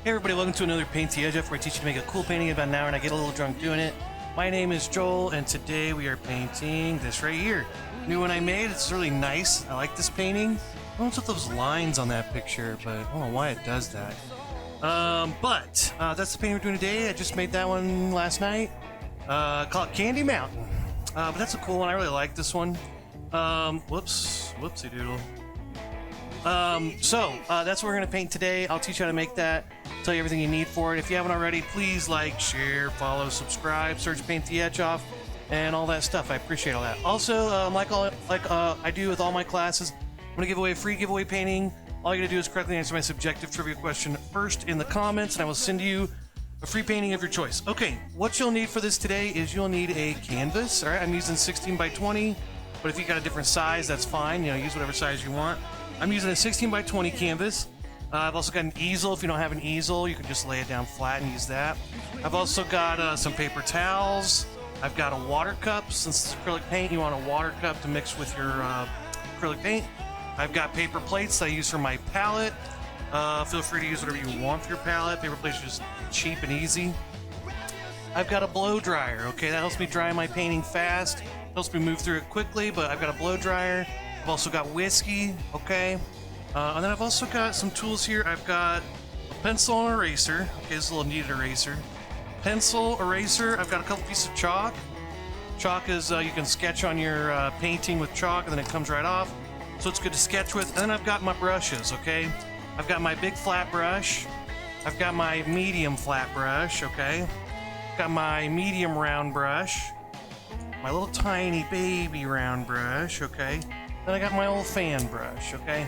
Hey everybody, welcome to another Paint the Edge Up, where I teach you to make a cool painting in about an hour and I get a little drunk doing it. My name is Joel, and today we are painting this right here. New one I made, it's really nice. I like this painting. I don't know what's with those lines on that picture, but I don't know why it does that. That's the painting we're doing today. I just made that one last night. Called Candy Mountain. But that's a cool one, I really like this one. Whoopsie doodle. That's what we're going to paint today. I'll teach you how to make that, tell you everything you need for it. If you haven't already, please like, share, follow, subscribe, search Paint the Edge Off, and all that stuff. I appreciate all that. Also, like I do with all my classes, I'm going to give away a free giveaway painting. All you got to do is correctly answer my subjective trivia question first in the comments, and I will send you a free painting of your choice. Okay, what you'll need for this today is you'll need a canvas. All right, I'm using 16 by 20, but if you got a different size, that's fine. You know, use whatever size you want. I'm using a 16 by 20 canvas. I've also got an easel. If you don't have an easel, you can just lay it down flat and use that. I've also got some paper towels. I've got a water cup. Since it's acrylic paint, you want a water cup to mix with your acrylic paint. I've got paper plates that I use for my palette. Feel free to use whatever you want for your palette. Paper plates are just cheap and easy. I've got a blow dryer. Okay, that helps me dry my painting fast. Helps me move through it quickly, but I've got a blow dryer. I've also got whiskey, okay? And then I've also got some tools here. I've got a pencil and eraser. Okay, this is a little kneaded eraser. Pencil, eraser. I've got a couple pieces of chalk. Chalk is, you can sketch on your painting with chalk and then it comes right off. So it's good to sketch with. And then I've got my brushes, okay? I've got my big flat brush. I've got my medium flat brush, okay? I've got my medium round brush. My little tiny baby round brush, okay? Then I got my old fan brush, okay?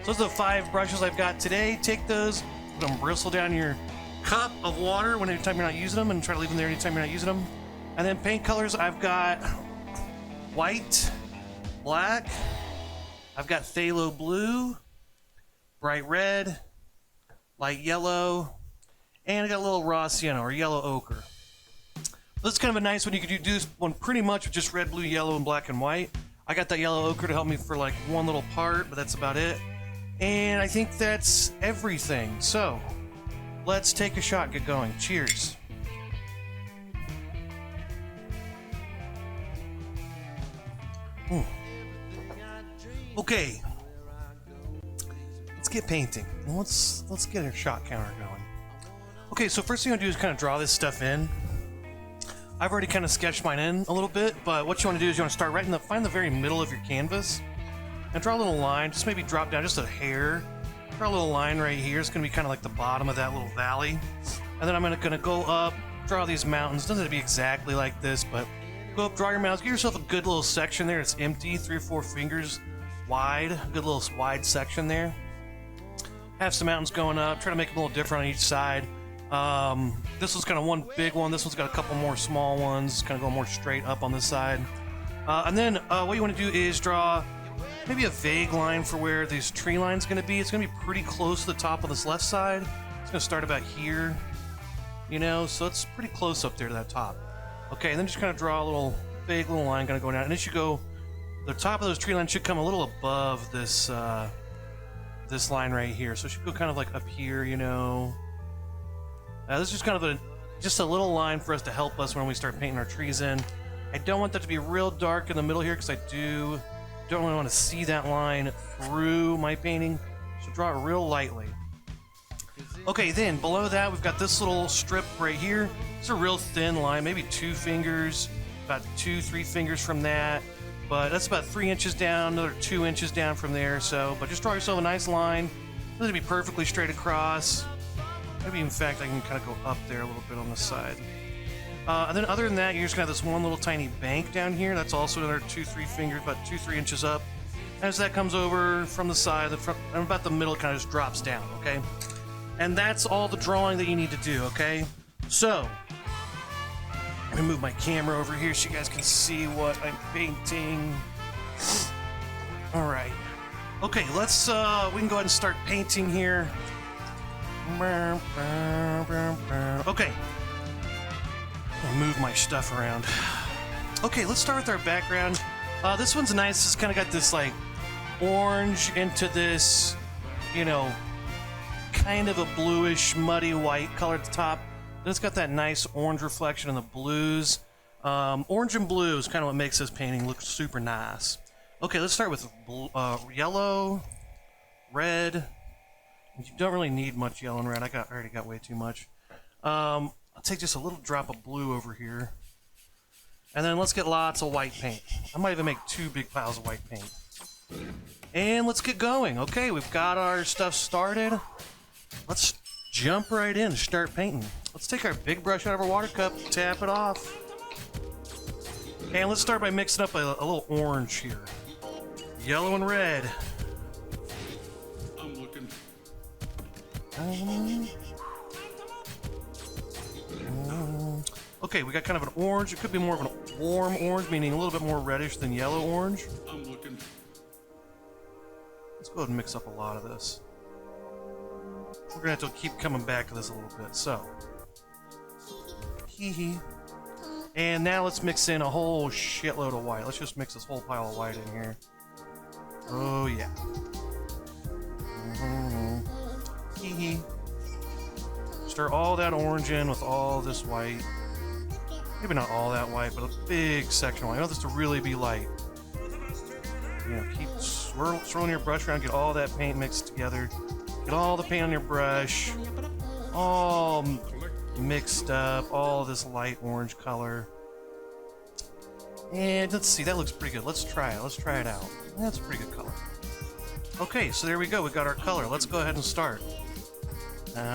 So those are the 5 brushes I've got today. Take those, put them bristle down your cup of water anytime you're not using them, and try to leave them there anytime you're not using them. And then paint colors, I've got white, black, I've got phthalo blue, bright red, light yellow, and I got a little raw sienna or yellow ochre. This is kind of a nice one. You could do this one pretty much with just red, blue, yellow, and black and white. I got that yellow ochre to help me for like one little part, but that's about it. And I think that's everything. So let's take a shot, get going. Cheers. Ooh. Okay, let's get painting. Let's get our shot counter going. Okay, so first thing I'm gonna do is kind of draw this stuff in. I've already kind of sketched mine in a little bit, but what you want to do is you want to start right in find the very middle of your canvas and draw a little line. Just maybe drop down just a hair. Draw a little line right here. It's going to be kind of like the bottom of that little valley. And then I'm going to go up, draw these mountains. It doesn't have to be exactly like this, but go up, draw your mountains. Give yourself a good little section there. It's empty, 3 or 4 fingers wide. A good little wide section there. Have some mountains going up. Try to make them a little different on each side. This one's kind of one big one. This one's got a couple more small ones, kind of going more straight up on this side. And then what you want to do is draw maybe a vague line for where this tree line's going to be. It's going to be pretty close to the top of this left side. It's going to start about here, you know, so it's pretty close up there to that top. Okay, and then just kind of draw a little vague little line kind of going down. And it should go, the top of those tree lines should come a little above this, this line right here. So it should go kind of like up here, you know. This is just kind of just a little line for us to help us when we start painting our trees in. I don't want that to be real dark in the middle here because I don't really want to see that line through my painting. So draw it real lightly. Okay, then below that we've got this little strip right here. It's a real thin line, maybe 2 fingers, about 2-3 fingers from that. But that's about 3 inches down, another 2 inches down from there. So, but just draw yourself a nice line. It doesn't be perfectly straight across. Maybe, in fact, I can kind of go up there a little bit on the side. And then other than that, you're just going to have this one little tiny bank down here. That's also another 2-3 fingers, about 2-3 inches up. As that comes over from the side, the front, and about the middle, it kind of just drops down, okay? And that's all the drawing that you need to do, okay? So, let me move my camera over here so you guys can see what I'm painting. All right. Okay, let's, we can go ahead and start painting here. Okay. I'll move my stuff around. Okay, let's start with our background. This one's nice. It's kind of got this like orange into this, you know, kind of a bluish, muddy white color at the top. Then it's got that nice orange reflection in the blues. Orange and blue is kind of what makes this painting look super nice. Okay, let's start with yellow, red. You don't really need much yellow and red. I already got way too much. I'll take just a little drop of blue over here. And then let's get lots of white paint. I might even make 2 big piles of white paint. And let's get going. Okay, we've got our stuff started. Let's jump right in and start painting. Let's take our big brush out of our water cup, tap it off. And let's start by mixing up a little orange here. Yellow and red. I'm looking. Okay, we got kind of an orange. It could be more of a warm orange, meaning a little bit more reddish than yellow orange. I'm looking. Let's go ahead and mix up a lot of this. We're gonna have to keep coming back to this a little bit. So, and now let's mix in a whole shitload of white. Let's just mix this whole pile of white in here. Oh yeah. Stir all that orange in with all this white. Maybe not all that white, but a big section of white. I want this to really be light. You know, keep swirling your brush around, get all that paint mixed together. Get all the paint on your brush, all mixed up, all this light orange color. And let's see, that looks pretty good. Let's try it. Let's try it out. That's a pretty good color. Okay, so there we go. We got our color. Let's go ahead and start. Alright,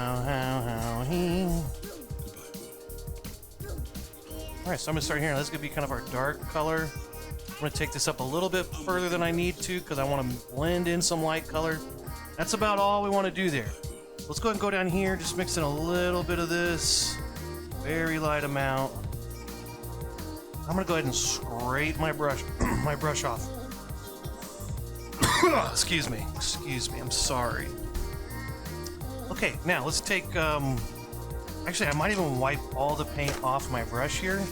so I'm going to start here. This is going to be kind of our dark color. I'm going to take this up a little bit further than I need to because I want to blend in some light color. That's about all we want to do there. Let's go ahead and go down here, just mix in a little bit of this. Very light amount. I'm going to go ahead and scrape my brush off. Excuse me, I'm sorry. Okay, now let's take, actually I might even wipe all the paint off my brush here.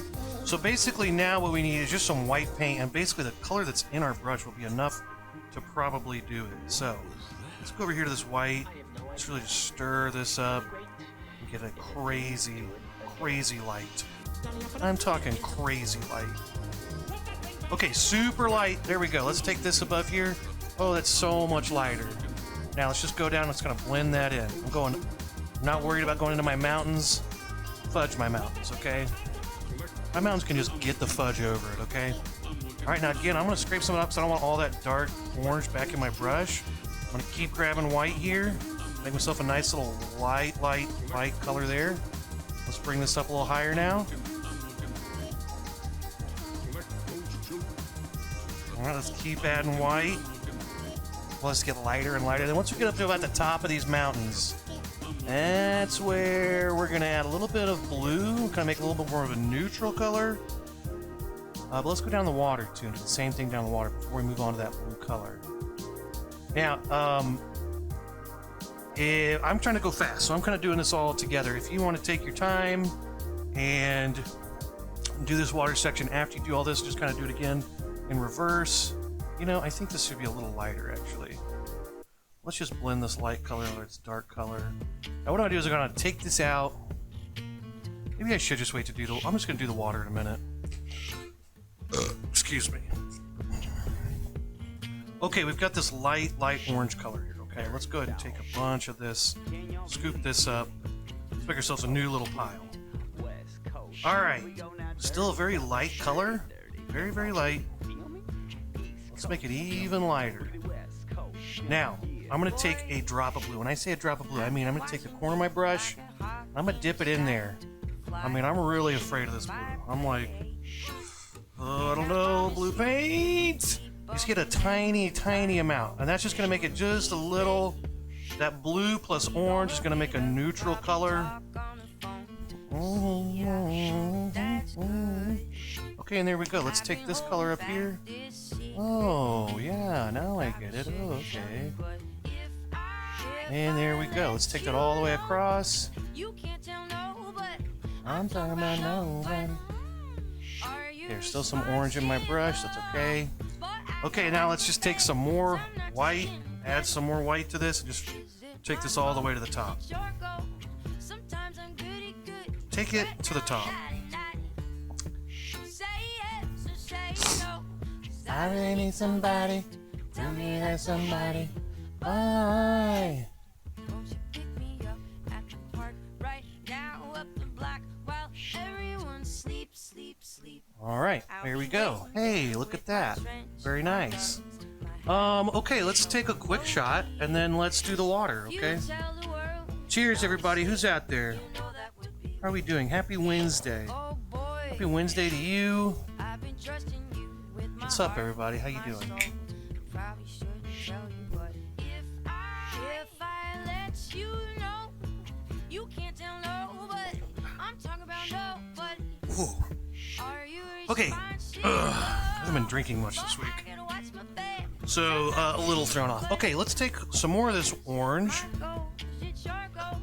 So basically now what we need is just some white paint, and basically the color that's in our brush will be enough to probably do it. So let's go over here to this white. Let's really just stir this up and get a crazy, crazy light. I'm talking crazy light. Okay, super light. There we go. Let's take this above here. Oh, that's so much lighter. Now let's just go down. It's going to blend that in. I'm not worried about going into my mountains. Fudge my mountains, okay? My mountains can just get the fudge over it, okay? All right, now again, I'm going to scrape some up because I don't want all that dark orange back in my brush. I'm going to keep grabbing white here. Make myself a nice little light color there. Let's bring this up a little higher now. All right, let's keep adding white. Let's get lighter and lighter. Then once we get up to about the top of these mountains, that's where we're going to add a little bit of blue, kind of make it a little bit more of a neutral color. But let's go down the water too, and do the same thing down the water before we move on to that blue color. Now, I'm trying to go fast, so I'm kind of doing this all together. If you want to take your time and do this water section after you do all this, just kind of do it again in reverse. You know, I think this should be a little lighter, actually. Let's just blend this light color or its dark color. Now what I'm going to do is I'm going to take this out. Maybe I should just wait to do the... I'm just going to do the water in a minute. Excuse me. Okay, we've got this light orange color here, okay? Let's go ahead and take a bunch of this, scoop this up. Let's make ourselves a new little pile. Alright, still a very light color. Very, very light. Let's make it even lighter. Now, I'm going to take a drop of blue. When I say a drop of blue, I mean I'm going to take the corner of my brush, I'm going to dip it in there. I mean, I'm really afraid of this blue. I'm like, oh, I don't know, blue paint! Just get a tiny, tiny amount. And that's just going to make it just a little... That blue plus orange is going to make a neutral color. Okay, and there we go. Let's take this color up here. Oh, yeah, now I get it. Oh, okay. And there we go. Let's take that all the way across. I'm talking about nobody. There's still some orange in my brush. That's okay. Okay, now let's just take some more white. Add some more white to this. And just take this all the way to the top. Take it to the top. I really need somebody. Tell me that somebody. Bye. All right, here we go. Hey, look at that. Very nice. Okay, let's take a quick shot and then let's do the water, okay? Cheers, everybody. Who's out there? How are we doing? Happy Wednesday. Happy Wednesday to you. What's up, everybody? How you doing? Ooh. Okay. I haven't been drinking much this week, so a little thrown off. Okay, let's take some more of this orange.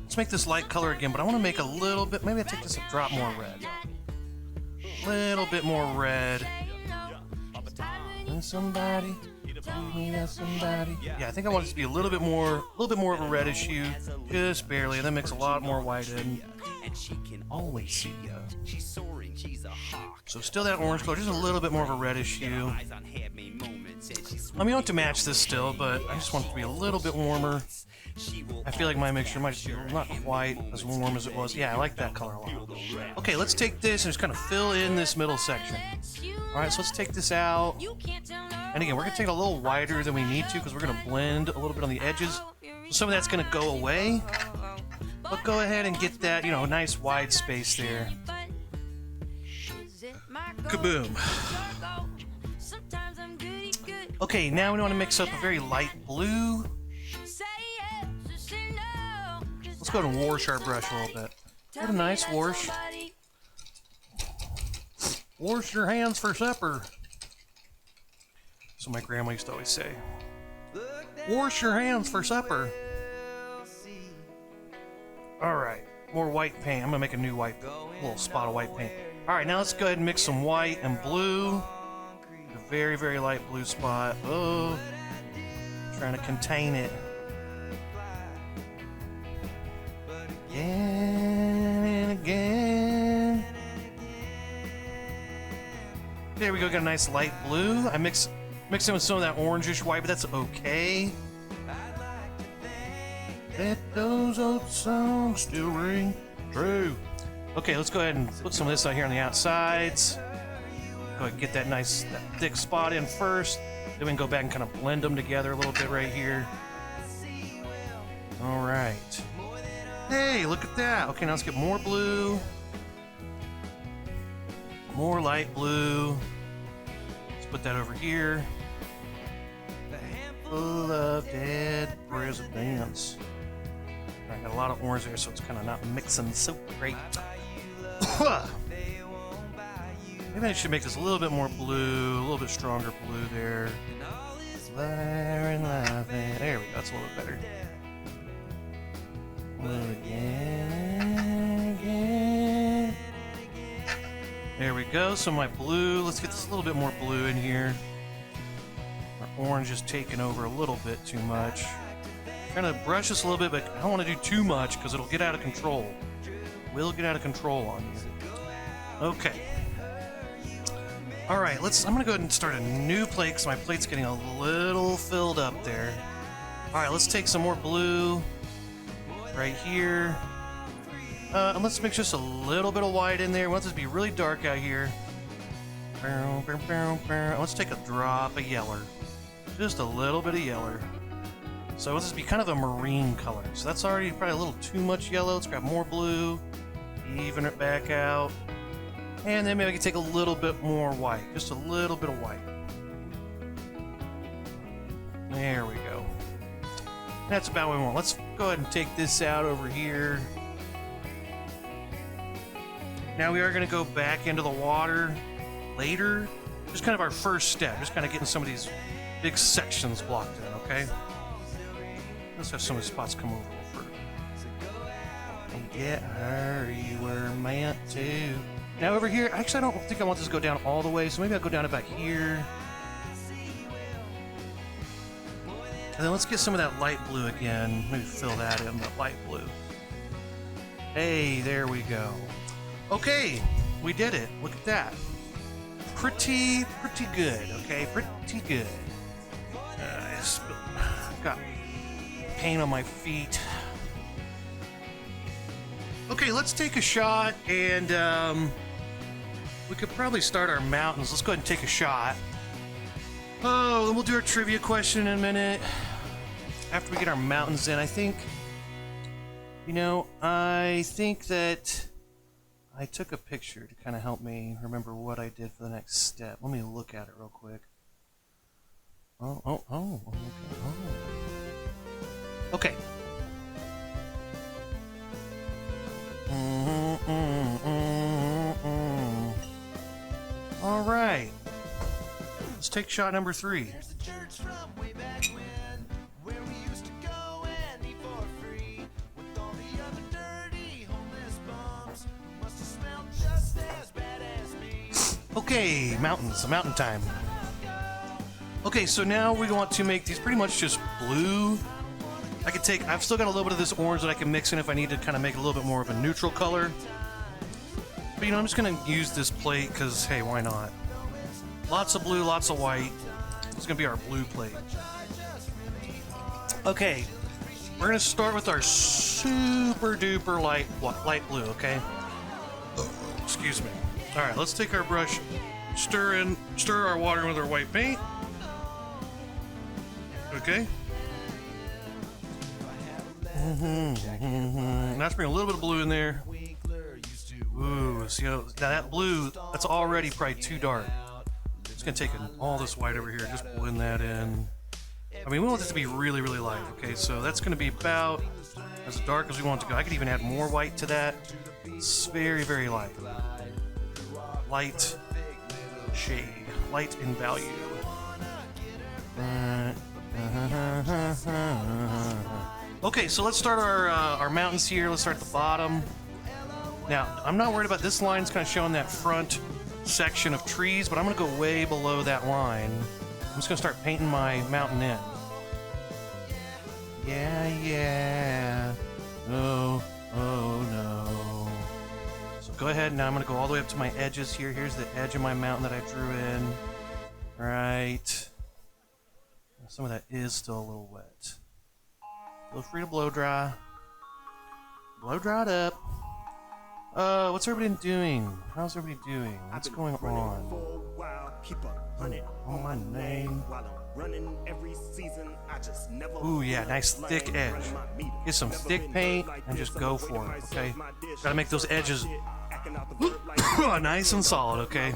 Let's make this light color again, but I want to make a little bit. Maybe I take this a drop more red. A little bit more red. Somebody. Somebody. Yeah, I think I want it to be a little bit more of a reddish hue, just barely, and then mix a lot more white in. Always see ya. So still that orange color, just a little bit more of a reddish hue. I mean, you don't have to match this still, but I just want it to be a little bit warmer. I feel like my mixture might be not quite as warm as it was. Yeah, I like that color a lot. Okay, let's take this and just kind of fill in this middle section. Alright, so let's take this out. And again, we're going to take it a little wider than we need to because we're going to blend a little bit on the edges. So some of that's going to go away. But go ahead and get that, you know, nice wide space there. Kaboom. Okay, now we want to mix up a very light blue. Let's go ahead and wash our brush a little bit. What a nice wash. Wash your hands for supper. So my grandma used to always say. Wash your hands for supper. Alright, more white paint. I'm going to make a new white, little spot of white paint. Alright, now let's go ahead and mix some white and blue. A very, very light blue spot. Oh, trying to contain it. Again and again. There we go, got a nice light blue. I mixed in with some of that orangish white, but that's okay. Let those old songs still ring true. Okay, let's go ahead and put some of this out here on the outsides. Go ahead and get that nice, that thick spot in first. Then we can go back and kind of blend them together a little bit right here. All right. Hey, look at that. Okay, now let's get more blue. More light blue. Let's put that over here. Full of dead presidents. I got a lot of orange there, so it's kind of not mixing so great. Maybe I should make this a little bit more blue, a little bit stronger blue there. There we go, that's a little bit better. Blue again. There we go, so my blue, let's get this a little bit more blue in here. Our orange is taking over a little bit too much. Trying to brush this a little bit, but I don't want to do too much because it'll get out of control. Will get out of control on you. Okay. Alright, I'm gonna go ahead and start a new plate because my plate's getting a little filled up there. Alright, let's take some more blue right here. And let's mix just a little bit of white in there. We want this to be really dark out here. Let's take a drop of yeller. Just a little bit of yeller. So this would be kind of a marine color. So that's already probably a little too much yellow. Let's grab more blue, even it back out. And then maybe I can take a little bit more white. Just a little bit of white. There we go. That's about what we want. Let's go ahead and take this out over here. Now we are going to go back into the water later. Just kind of our first step. Just kind of getting some of these big sections blocked in, okay? Let's have some of the spots come over a little further. And get her, you were meant to. Now over here, actually I don't think I want this to go down all the way, so maybe I'll go down about here. And then let's get some of that light blue again. Maybe fill that in, that light blue. Hey, there we go. Okay, we did it. Look at that. Pretty good, okay? Pretty good. Got paint on my feet. Okay, let's take a shot, and we could probably start our mountains. Let's go ahead and take a shot. Oh, then we'll do our trivia question in a minute. After we get our mountains in, I think... You know, I think that I took a picture to kind of help me remember what I did for the next step. Let me look at it real quick. Okay. All right. Let's take shot number 3. Okay, mountains, mountain time. Okay, so now we want to make these pretty much just blue. I've still got a little bit of this orange that I can mix in if I need to kind of make it a little bit more of a neutral color. But you know, I'm just gonna use this plate because, hey, why not? Lots of blue, lots of white. It's gonna be our blue plate. Okay, we're gonna start with our super duper light blue, okay? Excuse me. All right, let's take our brush, stir our water with our white paint. Okay. Now let's bring a little bit of blue in there. Ooh, see how that blue, that's already probably too dark. Just gonna take all this white over here, just blend that in. I mean, we want this to be really, really light. Okay, so that's gonna be about as dark as we want it to go. I could even add more white to that. It's very, very light. Light shade, light in value. Okay, so let's start our mountains here. Let's start at the bottom. Now, I'm not worried about this line. It's kind of showing that front section of trees, but I'm going to go way below that line. I'm just going to start painting my mountain in. Yeah. Oh no. Go ahead, now I'm going to go all the way up to my edges here. Here's the edge of my mountain that I drew in. Right. Some of that is still a little wet. Feel free to blow dry. Blow dry it up. What's everybody doing? How's everybody doing? What's going on? Oh, my name. Ooh, yeah, nice thick edge. Get some thick paint and just go for it, okay? Gotta make those edges nice and solid, okay?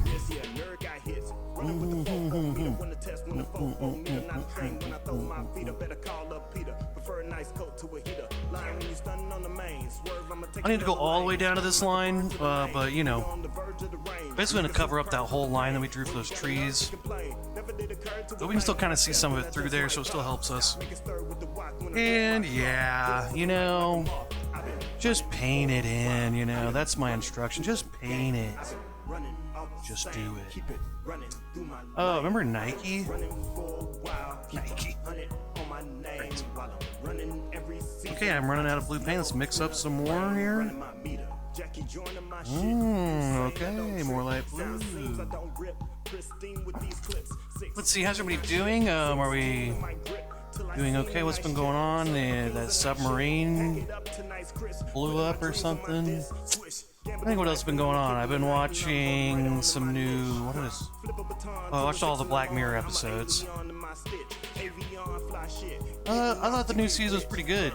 I need to go all the way down to this line, but you know, basically going to cover up that whole line that we drew for those trees. But we can still kind of see some of it through there, so it still helps us. And yeah, you know, just paint it in, you know, that's my instruction. Just paint it. Just do it. Oh, remember Nike? Nike. Okay, I'm running out of blue paint. Let's mix up some more here. Okay, more light blue. Let's see, how's everybody doing? Are we doing okay? What's been going on? That submarine blew up or something? I think what else has been going on? I've been watching some new... What is... I watched all the Black Mirror episodes. I thought the new season was pretty good.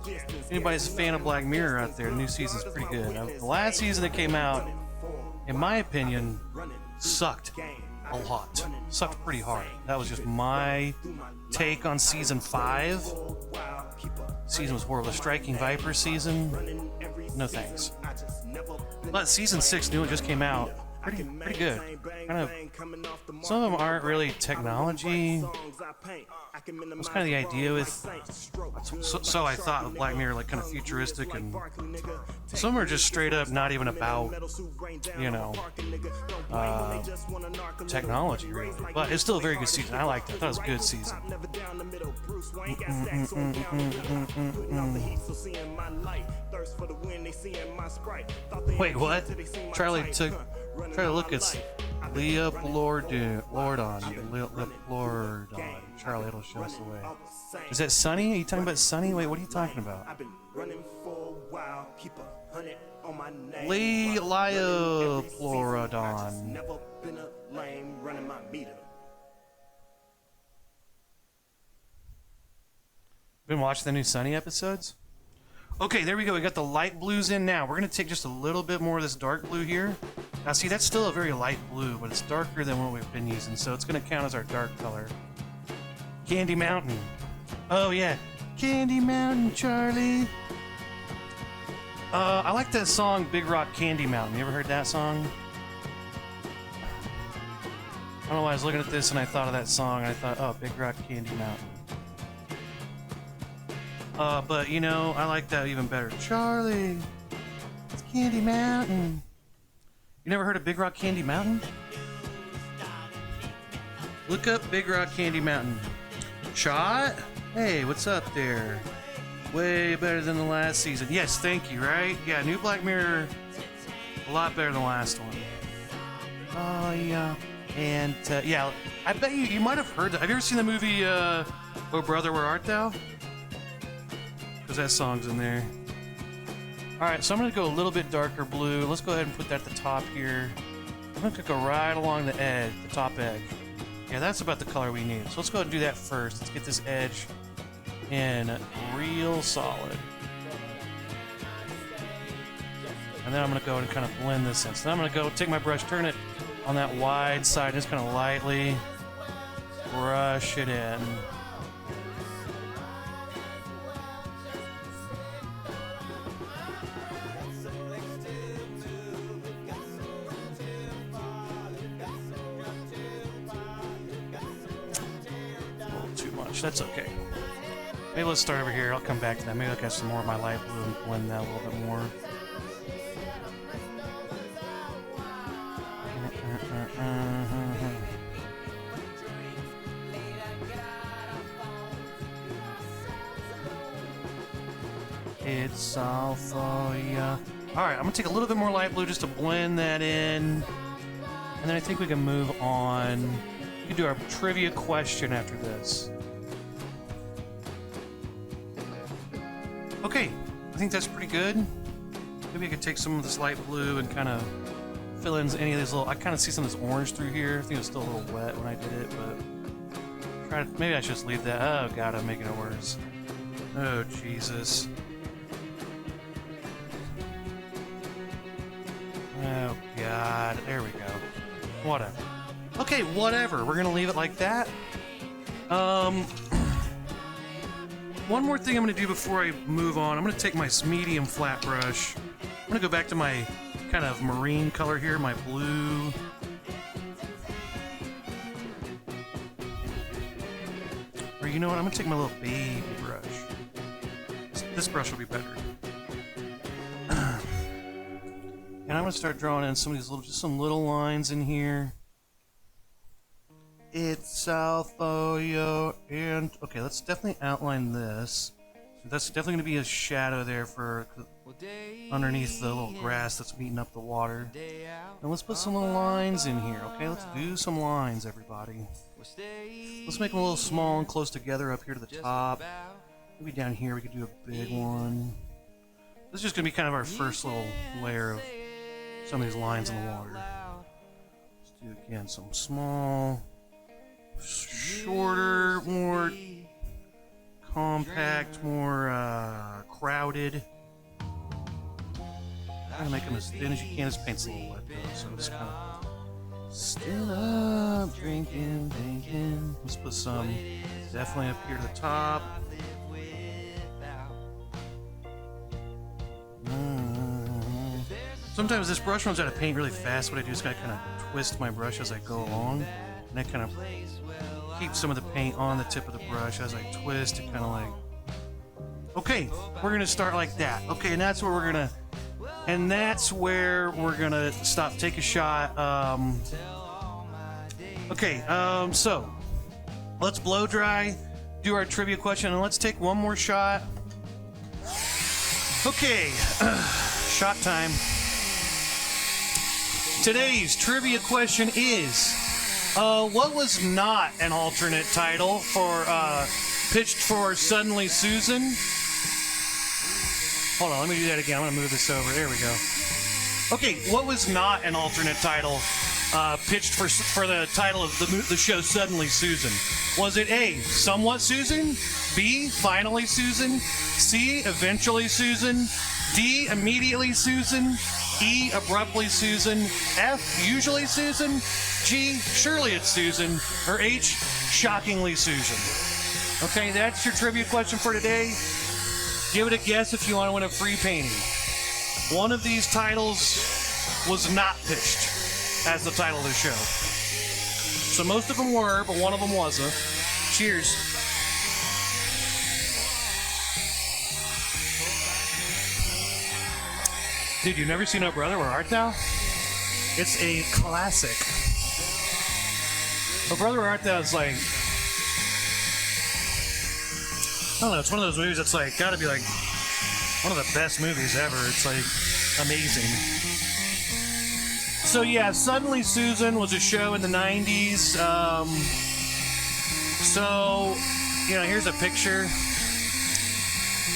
If anybody's a fan of Black Mirror out there, the new season's pretty good. The last season that came out, in my opinion, sucked a lot. Sucked pretty hard. That was just my take on season 5. Season was horrible. The Striking Viper season, no thanks. But season 6, new one just came out. pretty good. Kind of. Some of them aren't really technology. That's kind of the idea with. So I thought of Black Mirror, like kind of futuristic, and some are just straight up not even about, you know, technology really. But it's still a very good season. I liked it. I thought it was a good season. Wait, what? Charlie try to look at Leah Lordon. Charlie, it'll show us the way. Is that Sunny? Are you talking about Sunny? Wait, what are you talking about? Leah Florodon. Been watching the new Sunny episodes? Okay, there we go. We got the light blues in now. We're going to take just a little bit more of this dark blue here. Now, see, that's still a very light blue, but it's darker than what we've been using, so it's going to count as our dark color. Candy Mountain. Oh, yeah. Candy Mountain, Charlie. I like that song, Big Rock Candy Mountain. You ever heard that song? I don't know why I was looking at this and I thought of that song, and I thought, oh, Big Rock Candy Mountain. But, you know, I like that even better. Charlie, it's Candy Mountain. You never heard of Big Rock Candy Mountain? Look up Big Rock Candy Mountain. Shot? Hey, what's up there? Way better than the last season. Yes, thank you, right? Yeah, new Black Mirror, a lot better than the last one. Oh, yeah. And, yeah, I bet you might have heard that. Have you ever seen the movie, Oh Brother, Where Art Thou? Because that song's in there. Alright, so I'm going to go a little bit darker blue. Let's go ahead and put that at the top here. I'm going to go right along the edge, the top edge. Yeah, that's about the color we need. So let's go ahead and do that first. Let's get this edge in real solid. And then I'm going to go and kind of blend this in. So then I'm going to go take my brush, turn it on that wide side, just kind of lightly brush it in. That's okay. Maybe let's start over here. I'll come back to that. Maybe I'll get some more of my light blue and blend that a little bit more. It's all for ya. Alright, I'm going to take a little bit more light blue just to blend that in. And then I think we can move on. We can do our trivia question after this. Okay, I think that's pretty good. Maybe I could take some of this light blue and kind of fill in any of these little... I kind of see some of this orange through here. I think it was still a little wet when I did it, but... maybe I should just leave that. Oh god, I'm making it worse. Oh, Jesus. Oh god, there we go. Whatever. Okay, whatever. We're gonna leave it like that. One more thing I'm going to do before I move on. I'm going to take my medium flat brush. I'm going to go back to my kind of marine color here, my blue. Or you know what? I'm going to take my little baby brush. This brush will be better. And I'm going to start drawing in some of these little, just some little lines in here. It's all for you. And okay, let's definitely outline this. So that's definitely going to be a shadow there for underneath the little grass that's meeting up the water. And let's put some little lines in here. Okay, let's do some lines, everybody. Let's make them a little small and close together up here to the top. Maybe down here we could do a big one. This is just going to be kind of our first little layer of some of these lines in the water. Let's do again some small, shorter, more compact, more crowded. Try to make them as thin as you can. This paint's a little wet though, so just kind of still up, drinking, thinking. Let's put some definitely up here to the top. Sometimes this brush runs out of paint really fast. What I do is I kind of twist my brush as I go along, and I kind of keep some of the paint on the tip of the brush as I twist it, kind of like. Okay, we're gonna start like that. Okay, and that's where we're gonna stop. Take a shot. So let's blow dry, do our trivia question, and let's take one more shot. Okay, shot time. Today's trivia question is, what was not an alternate title for pitched for Suddenly Susan? Hold on, let me do that again. I'm gonna move this over. There we go. Okay, what was not an alternate title pitched for the title of the show Suddenly Susan? Was it A, Somewhat Susan, B, Finally Susan, C, Eventually Susan, D, Immediately Susan, E, Abruptly Susan, F, Usually Susan, G, Surely It's Susan, or H, Shockingly Susan? Okay, that's your trivia question for today. Give it a guess if you want to win a free painting. One of these titles was not pitched as the title of the show. So most of them were, but one of them wasn't. Cheers. Dude, you've never seen Oh Brother, Where Art Thou? It's a classic. Oh Brother, Where Art Thou is like, I don't know, it's one of those movies that's like, gotta be like one of the best movies ever. It's like amazing. So yeah, Suddenly Susan was a show in the 90s. Here's a picture.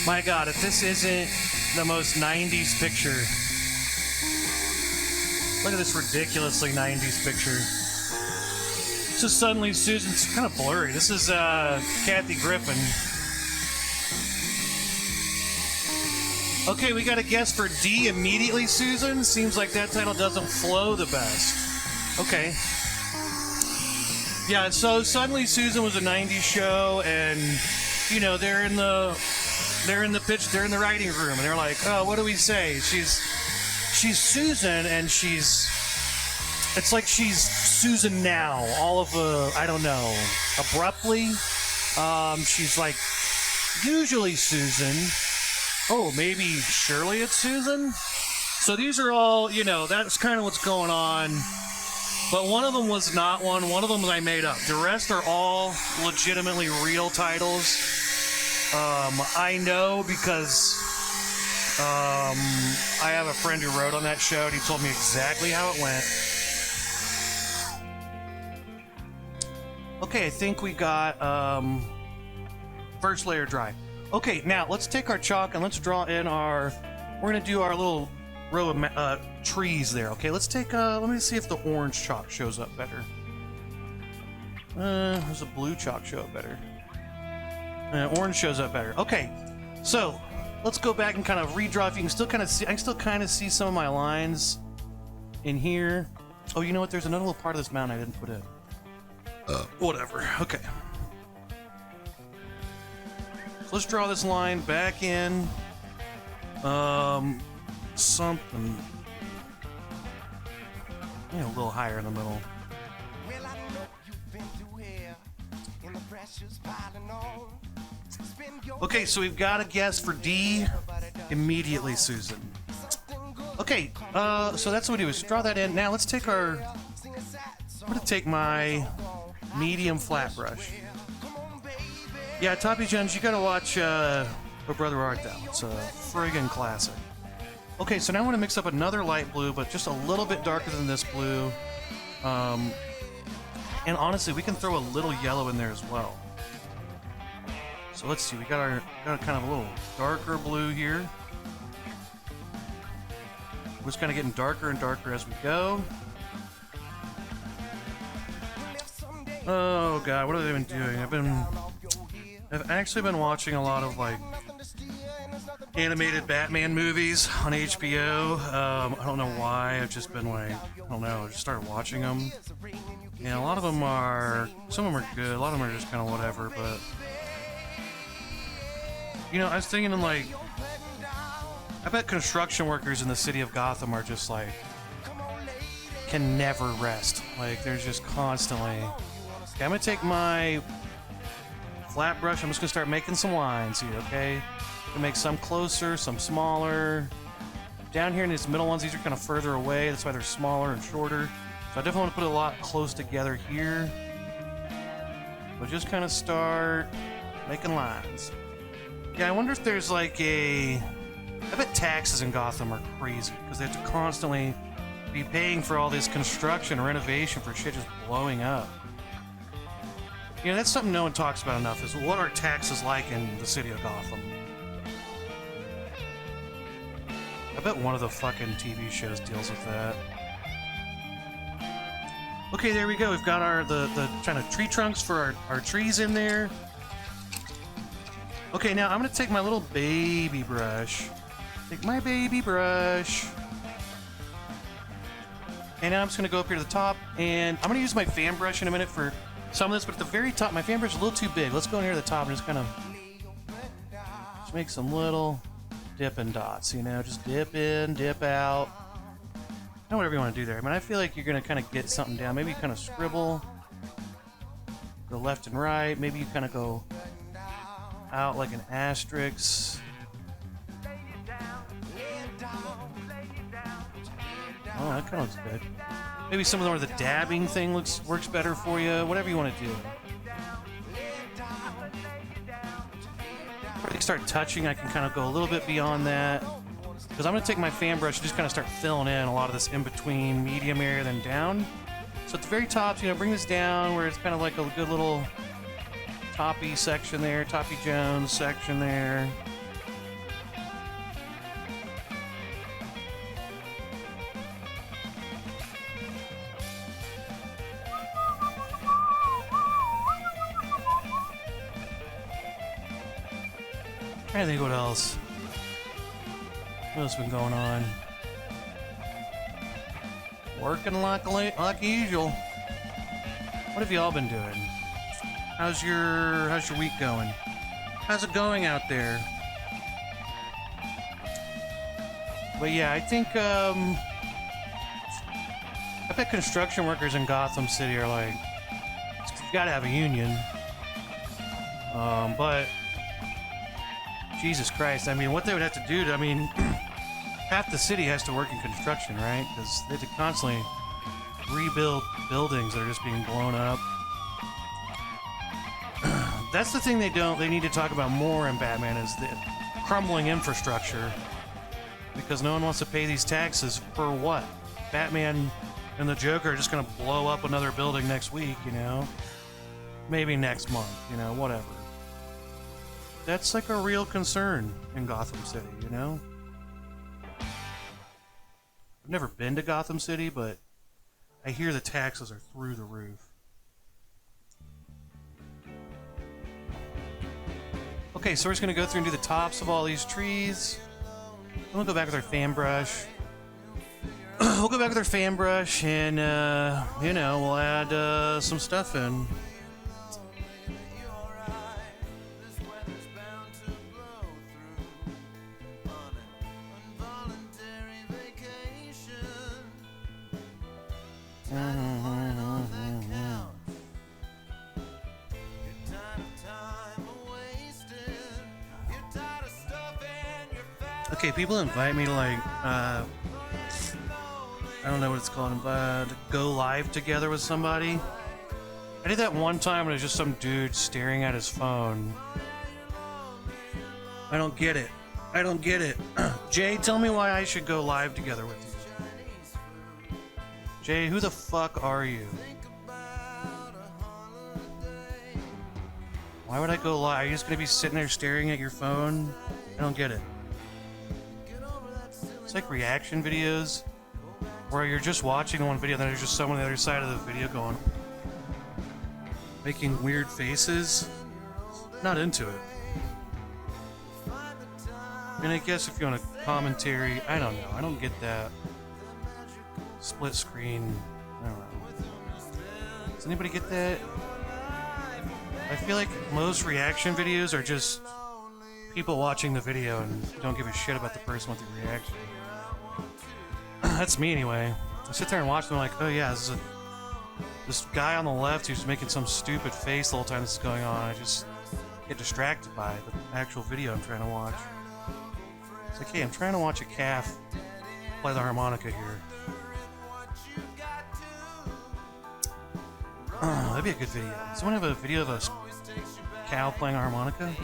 My God, if this isn't the most 90s picture. Look at this ridiculously 90s picture. This is Suddenly Susan. It's kind of blurry. This is Kathy Griffin. Okay, we got a guess for D, Immediately Susan. Seems like that title doesn't flow the best. Okay. Yeah, so Suddenly Susan was a 90s show, and you know, they're in the writing room, and they're like, oh, what do we say? She's Susan, and it's like she's Susan now. All of I don't know, abruptly. She's like usually Susan. Oh, maybe Surely It's Susan? So these are all, that's kind of what's going on. But one of them was not one. One of them I made up. The rest are all legitimately real titles. I know because I have a friend who wrote on that show, and he told me exactly how it went. Okay, I think we got first layer dry. Okay, now let's take our chalk and let's draw in we're going to do our little row of trees there. Okay, let's take, let me see if the orange chalk shows up better. Does the blue chalk show up better? Orange shows up better. Okay, so let's go back and kind of redraw. If you can still kind of see, I can still kind of see some of my lines in here. Oh, you know what? There's another little part of this mountain I didn't put in. Whatever. Okay. So let's draw this line back in. Something. A little higher in the middle. Okay, so we've got a guess for D, Immediately Susan. Okay, so that's what we do is draw that in. Now let's take I'm gonna take my medium flat brush. Yeah, Toppy Jones, you gotta watch Oh Brother, Where Art Thou? It's a friggin' classic. Okay, so now I'm gonna mix up another light blue, but just a little bit darker than this blue. And honestly, we can throw a little yellow in there as well. So let's see, we got kind of a little darker blue here. We're just kind of getting darker and darker as we go. Oh god, what have I been doing? I've actually been watching a lot of like animated Batman movies on HBO. I don't know why. I've just been like, I don't know. I just started watching them. And a lot of them some of them are good. A lot of them are just kind of whatever. But I was thinking like, I bet construction workers in the city of Gotham are just like, can never rest. Like, they're just constantly... Okay, I'm gonna take my flat brush. I'm just gonna start making some lines here, okay? Gonna make some closer, some smaller. Down here in these middle ones, these are kind of further away. That's why they're smaller and shorter. So I definitely want to put it a lot close together here. But just kind of start making lines. Yeah, I wonder if there's like a... I bet taxes in Gotham are crazy because they have to constantly be paying for all this construction, renovation for shit just blowing up. You know, that's something no one talks about enough, is what are taxes like in the city of Gotham? I bet one of the fucking TV shows deals with that. Okay, there we go. We've got our the kind of tree trunks for our trees in there. Okay, now I'm gonna take my little baby brush. Take my baby brush. And now I'm just gonna go up here to the top, and I'm gonna use my fan brush in a minute for some of this, but at the very top, my fan brush is a little too big. Let's go in here to the top and just kind of just make some little dipping dots, you know, just dip in, dip out. Whatever you want to do there. I mean, I feel like you're going to kind of get something down. Maybe you kind of scribble, go left and right. Maybe you kind of go out like an asterisk. Oh, that kind of looks good. Maybe some of them where the dabbing thing works better for you. Whatever you want to do. Before I start touching, I can kind of go a little bit beyond that. Because I'm going to take my fan brush and just kind of start filling in a lot of this in-between medium area, then down. So at the very top, you know, bring this down where it's kind of like a good little toppy section there, Toppy Jones section there. I think what else? What else been going on? Working like usual. What have y'all been doing? How's your week going? How's it going out there? But yeah, I think I bet construction workers in Gotham City are like, you gotta have a union. But Jesus Christ, I mean, what they would have to do to, I mean, half the city has to work in construction, right? Because they have to constantly rebuild buildings that are just being blown up. That's the thing they need to talk about more in Batman, is the crumbling infrastructure. Because no one wants to pay these taxes for what? Batman and the Joker are just going to blow up another building next week, you know? Maybe next month, you know, whatever. That's like a real concern in Gotham City, you know? I've never been to Gotham City, but I hear the taxes are through the roof. Okay, so we're just going to go through and do the tops of all these trees. Then we'll go back with our fan brush. We'll go back with our fan brush and, you know, we'll add some stuff in. Okay, people invite me to like, I don't know what it's called, to go live together with somebody. I did that one time and it was just some dude staring at his phone. I don't get it. I don't get it. Jay, tell me why I should go live together with you. Jay, who the fuck are you? Why would I go live? Are you just gonna be sitting there staring at your phone? I don't get it. It's like reaction videos where you're just watching one video and then there's just someone on the other side of the video going, making weird faces. Not into it. And I guess if you want a commentary, I don't know. I don't get that. Split screen. I don't know. Does anybody get that? I feel like most reaction videos are just People watching the video and don't give a shit about the person with the reaction. That's me anyway. I sit there and watch them like, oh yeah, this guy on the left who's making some stupid face the whole time this is going on. I just get distracted by the actual video I'm trying to watch. It's like, hey, I'm trying to watch a calf play the harmonica here. That'd be a good video. Does someone have a video of a cow playing a harmonica?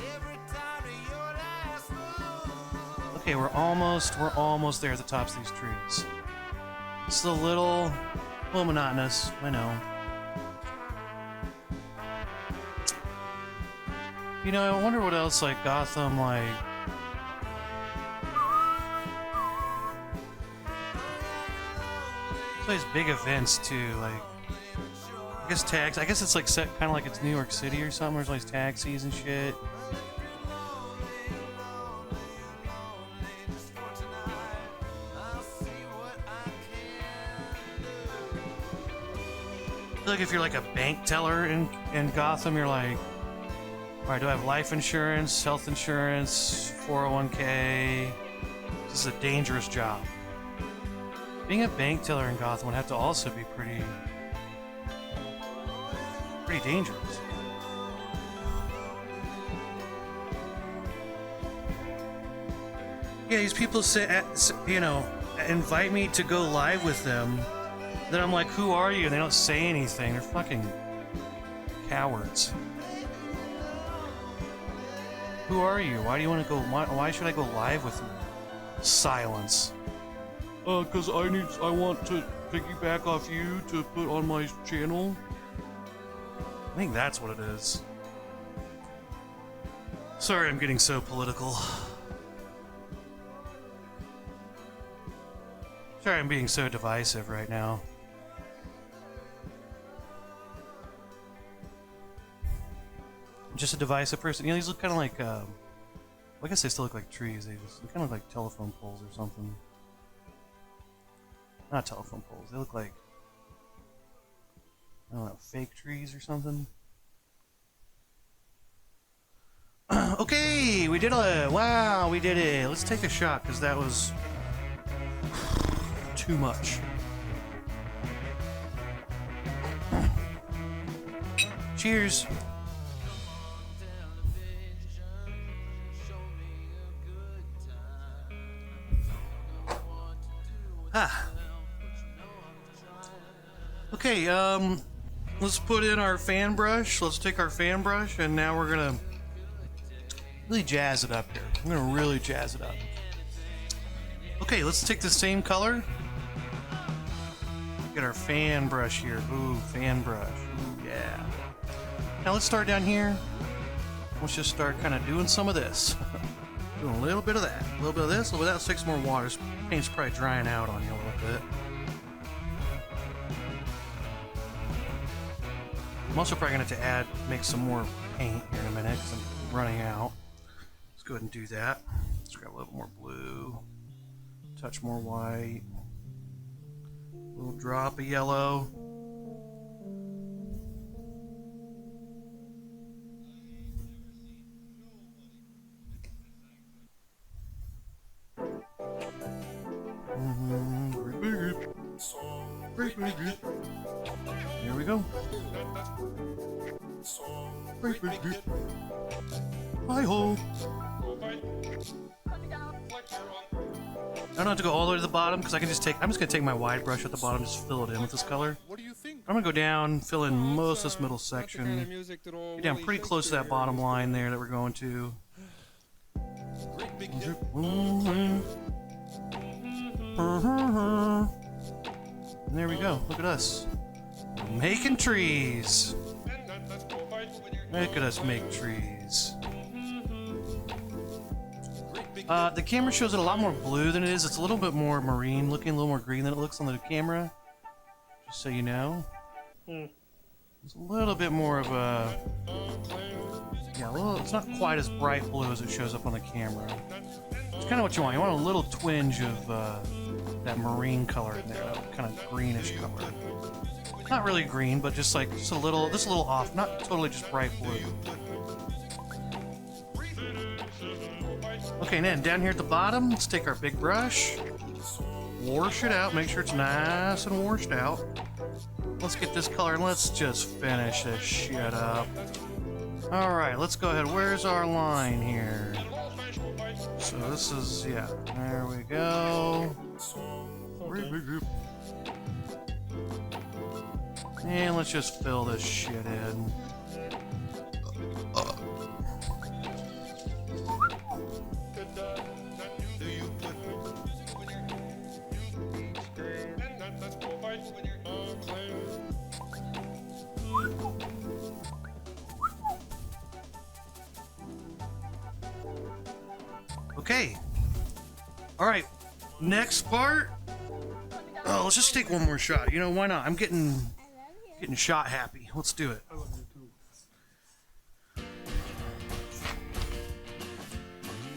Okay, we're almost there at the tops of these trees. It's a little monotonous, I know. You know, I wonder what else, like, Gotham, like... There's these big events, too, like... I guess tags. I guess it's like set kind of like it's New York City or something. There's like taxis and shit. I feel like if you're like a bank teller in Gotham, you're like, all right, do I have life insurance, health insurance, 401k? This is a dangerous job. Being a bank teller in Gotham would have to also be pretty dangerous. Yeah, these people say, you know, invite me to go live with them. Then I'm like, who are you? And they don't say anything. They're fucking cowards. Who are you? Why do you want to go? Why should I go live with you? Silence. Cause I want to piggyback off you to put on my channel. I think that's what it is. Sorry, I'm getting so political. Sorry, I'm being so divisive right now. I'm just a divisive person. You know, these look kind of like, I guess they still look like trees. They kind of look like telephone poles or something. Not telephone poles. They look like, I don't know, fake trees or something. Okay, we did it. Wow, we did it. Let's take a shot, because that was too much. Cheers. Okay, let's put in our fan brush. Let's take our fan brush, and now we're gonna really jazz it up here. I'm gonna really jazz it up. Okay, let's take the same color. Get our fan brush here. Ooh, fan brush. Ooh, yeah. Now let's start down here. Let's just start kind of doing some of this. Doing a little bit of that. A little bit of this, a little bit of that. Let's take some more water. This paint's probably drying out on you a little bit. I'm also probably going to have to make some more paint here in a minute because I'm running out. Let's go ahead and do that. Let's grab a little more blue. Touch more white. A little drop of yellow. Here we go. Hi-ho. I don't have to go all the way to the bottom because I can just I'm just going to take my wide brush at the bottom, just fill it in with this color. What do you think? I'm going to go down, fill in most of this middle section. Get down pretty close to that bottom line there that we're going to. And there we go. Look at us. Making trees. Look at us make trees. The camera shows it a lot more blue than it is. It's a little bit more marine looking, a little more green than it looks on the camera. Just so you know. It's a little bit more of a... Yeah, it's not quite as bright blue as it shows up on the camera. It's kind of what you want. You want a little twinge of that marine color in there, that kind of greenish color. Not really green, but just a little off. Not totally just bright blue. Okay, and then down here at the bottom, let's take our big brush, wash it out, make sure it's nice and washed out. Let's get this color and let's just finish this shit up. Alright, let's go ahead. Where's our line here? So this is, yeah, there we go. And let's just fill this shit in. Okay. Alright. Next part. Oh, let's just take one more shot. You know, why not? I'm getting shot happy. Let's do it.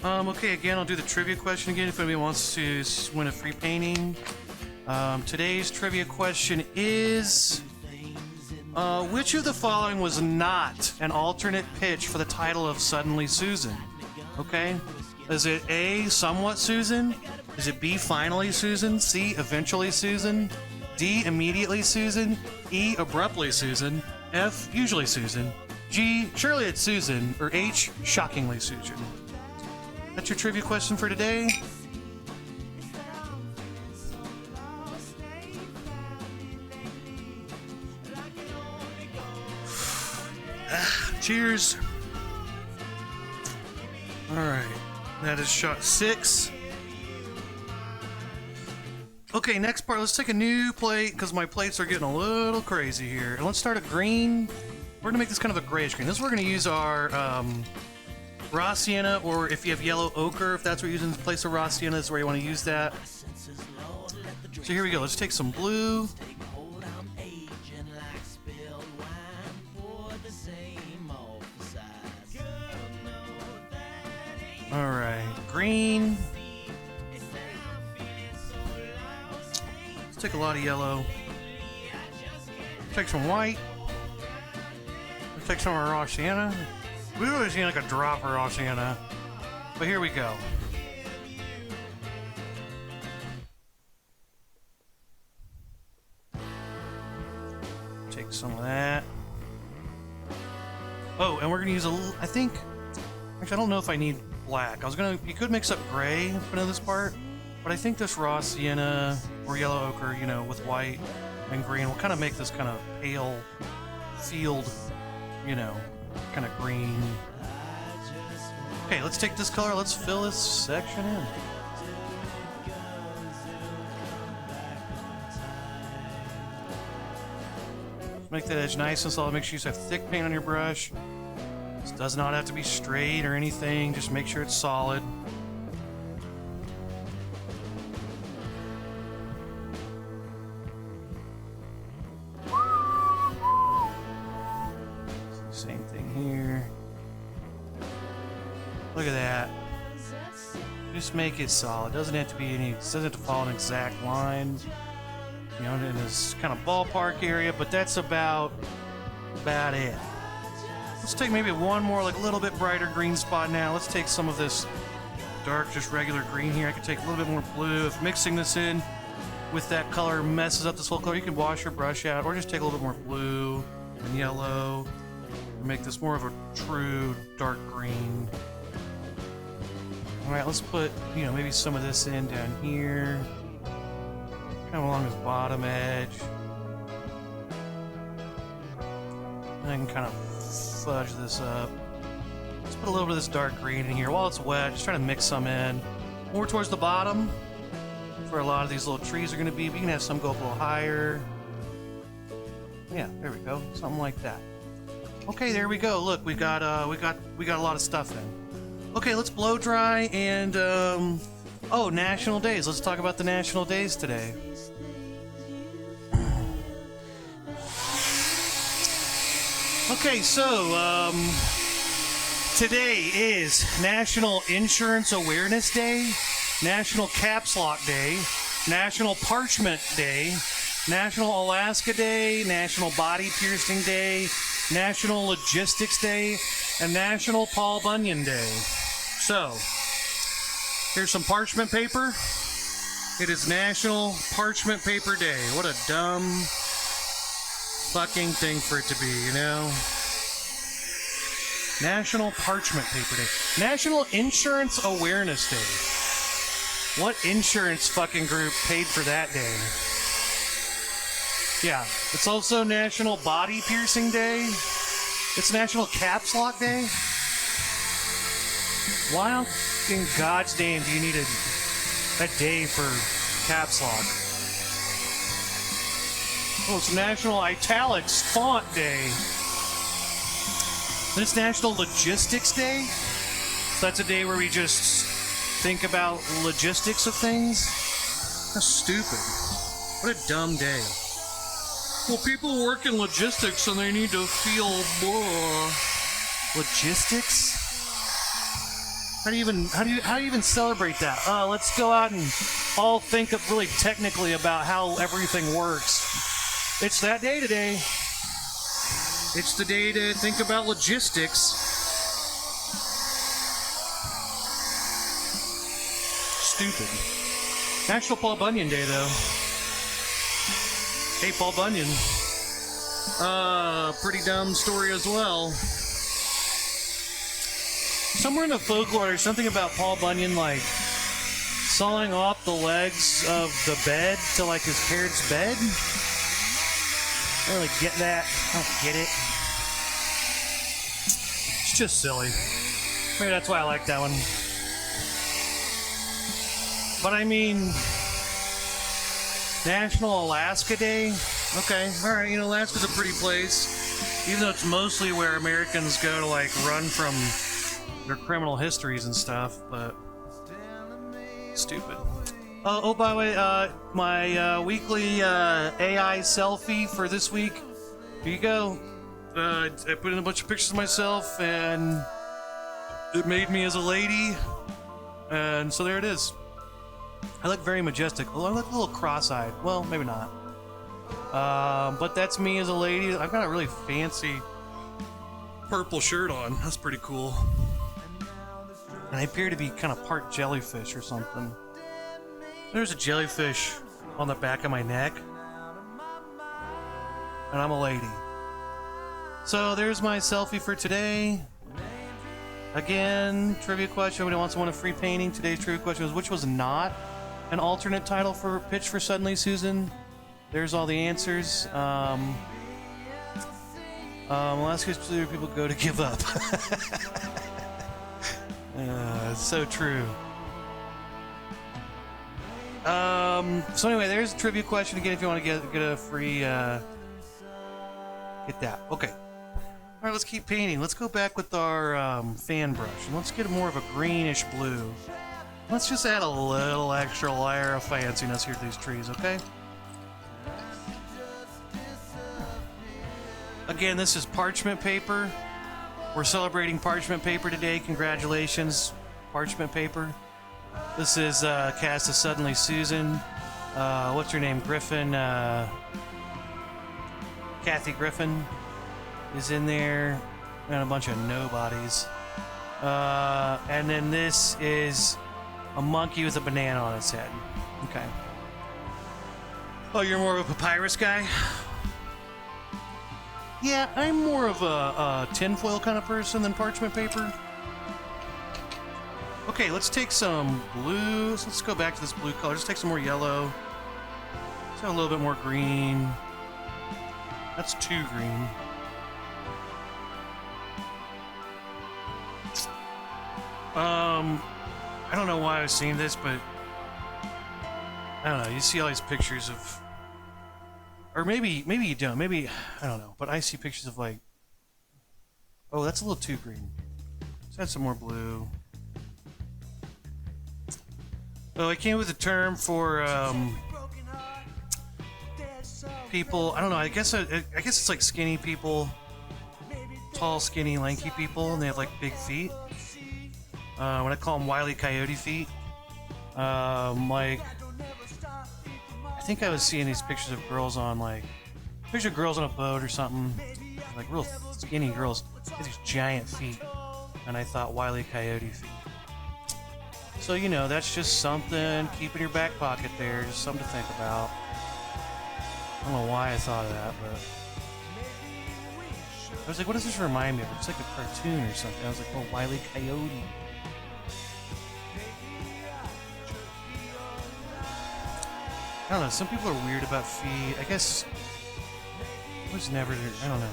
Okay, again, I'll do the trivia question again if anybody wants to win a free painting. Today's trivia question is, which of the following was not an alternate pitch for the title of Suddenly Susan? Okay? Is it A, Somewhat Susan? Is it B, Finally Susan? C, Eventually Susan? D, Immediately Susan? E, Abruptly Susan? F, Usually Susan? G, Surely It's Susan? Or H, Shockingly Susan? That's your trivia question for today. Cheers. Alright, that is shot 6. Okay, next part, let's take a new plate, because my plates are getting a little crazy here. And let's start a green. We're going to make this kind of a grayish green. This is we're going to use our raw sienna, or if you have yellow ochre, if that's what you're using in place of raw sienna, this is where you want to use that. So here we go, let's take some blue. Alright, green. Let's take a lot of yellow. Take some white. Let's take some of our raw sienna. We always need like a drop of raw sienna. But here we go. Take some of that. Oh, and we're gonna use a little, I think, actually I don't know if I need black. You could mix up gray for this part, but I think this raw sienna or yellow ochre, you know, with white and green will kind of make this kind of pale field, you know, kind of green. Okay, let's take this color, let's fill this section in. Make that edge nice and solid. Make sure you have thick paint on your brush. This does not have to be straight or anything, just make sure it's solid. Same thing here. Look at that. Just make it solid. Doesn't have to be doesn't have to follow an exact line. You know, in this kind of ballpark area, but that's about it. Let's take maybe one more, like a little bit brighter green spot now. Let's take some of this dark, just regular green here. I could take a little bit more blue. If mixing this in with that color messes up this whole color, you can wash your brush out, or just take a little bit more blue and yellow and make this more of a true dark green. All right, let's put, you know, maybe some of this in down here. Kind of along this bottom edge. And I can kind of fudge this up. Let's put a little bit of this dark green in here while it's wet. Just trying to mix some in. More towards the bottom, where a lot of these little trees are going to be. But you can have some go up a little higher. Yeah, there we go. Something like that. Okay, there we go. Look, we got a lot of stuff in. Okay, let's blow dry and oh, national days. Let's talk about the national days today. Okay, so, today is National Insurance Awareness Day, National Caps Lock Day, National Parchment Day, National Alaska Day, National Body Piercing Day, National Logistics Day, and National Paul Bunyan Day. So, Here's some parchment paper. It is National Parchment Paper Day. What a dumb fucking thing for it to be, you know? National Parchment Paper Day. National Insurance Awareness Day. What insurance fucking group paid for that day? Yeah, it's also National Body Piercing Day. It's National Caps Lock Day. Why in God's name do you need a day for caps lock? Oh, it's National Italics Font Day. Then it's National Logistics Day. So that's a day where we just think about logistics of things. That's stupid. What a dumb day. Well, people work in logistics and they need to feel more. Logistics? How do you even celebrate that? Let's go out and all think of really technically about how everything works. It's that day today. It's the day to think about logistics. Stupid. National Paul Bunyan Day, though. Hey, Paul Bunyan. Pretty dumb story as well. Somewhere in the folklore, there's something about Paul Bunyan, like, sawing off the legs of the bed to, like, his parents' bed. I don't really get that. I don't get it. It's just silly. Maybe that's why I like that one. But I mean, National Alaska Day? Okay, alright, you know, Alaska's a pretty place. Even though it's mostly where Americans go to, like, run from their criminal histories and stuff, but stupid. Oh, by the way, my weekly AI selfie for this week. Here you go. I put in a bunch of pictures of myself, and it made me as a lady, and so there it is. I look very majestic. Although I look a little cross-eyed. Well, maybe not. But that's me as a lady. I've got a really fancy purple shirt on. That's pretty cool. And I appear to be kind of part jellyfish or something. There's a jellyfish on the back of my neck. And I'm a lady. So there's my selfie for today. Again, trivia question. Everybody wants to win a free painting. Today's trivia question was, which was not an alternate title for Pitch for Suddenly Susan? There's all the answers. Ask us where people go to give up. So true. So anyway, there's a trivia question again if you want to get a free get that. Okay. Alright, let's keep painting. Let's go back with our fan brush and let's get more of a greenish blue. Let's just add a little extra layer of fanciness here to these trees, okay? Again, this is parchment paper. We're celebrating parchment paper today. Congratulations, parchment paper. This is cast as Suddenly Susan. What's your name? Griffin. Kathy Griffin is in there. And a bunch of nobodies. And then this is a monkey with a banana on its head. Okay. Oh, you're more of a papyrus guy? Yeah, I'm more of a tinfoil kind of person than parchment paper. Okay, let's take some blues. Let's go back to this blue color. Just take some more yellow. Let's have a little bit more green. That's too green. I don't know why I was seeing this, but I don't know. You see all these pictures of, or maybe you don't. Maybe I don't know. But I see pictures of like, oh, that's a little too green. Let's add some more blue. Oh, I came up with a term for people. I don't know. I guess it's like skinny people, tall, skinny, lanky people, and they have like big feet. When I call them Wile E. Coyote feet. Like, I think I was seeing these pictures of girls on like, picture of girls on a boat or something, like real skinny girls with these giant feet, and I thought Wile E. Coyote feet. So, you know, that's just something, keep in your back pocket there, just something to think about. I don't know why I thought of that, but... I was like, what does this remind me of? It's like a cartoon or something. I was like, oh, Wile E. Coyote. I don't know, some people are weird about feet. I guess... I was never... I don't know.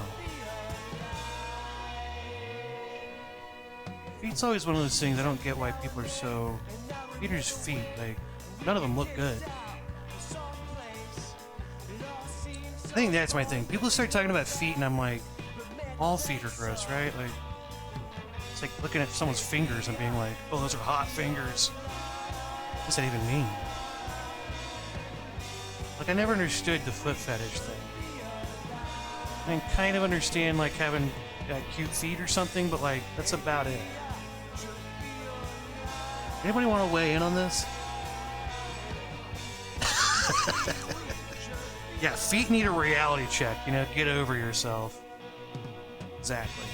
Feet's always one of those things I don't get why people are so... Feet are just feet. Like, none of them look good. I think that's my thing. People start talking about feet and I'm like... All feet are gross, right? Like, it's like looking at someone's fingers and being like, oh, those are hot fingers. What does that even mean? Like, I never understood the foot fetish thing. I kind of understand, like, having cute feet or something, but, like, that's about it. Anybody want to weigh in on this? Yeah, feet need a reality check, you know, get over yourself. Exactly.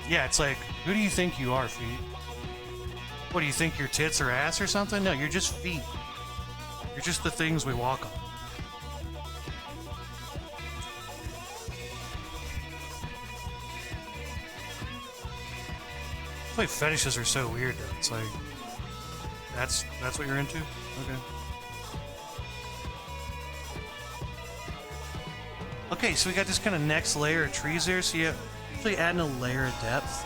Yeah, it's like, who do you think you are, feet? What, do you think your tits are ass or something? No, you're just feet. You're just the things we walk on. That's why fetishes are so weird, though. It's like, that's what you're into? Okay. Okay, so we got this kind of next layer of trees there, so you're actually adding a layer of depth.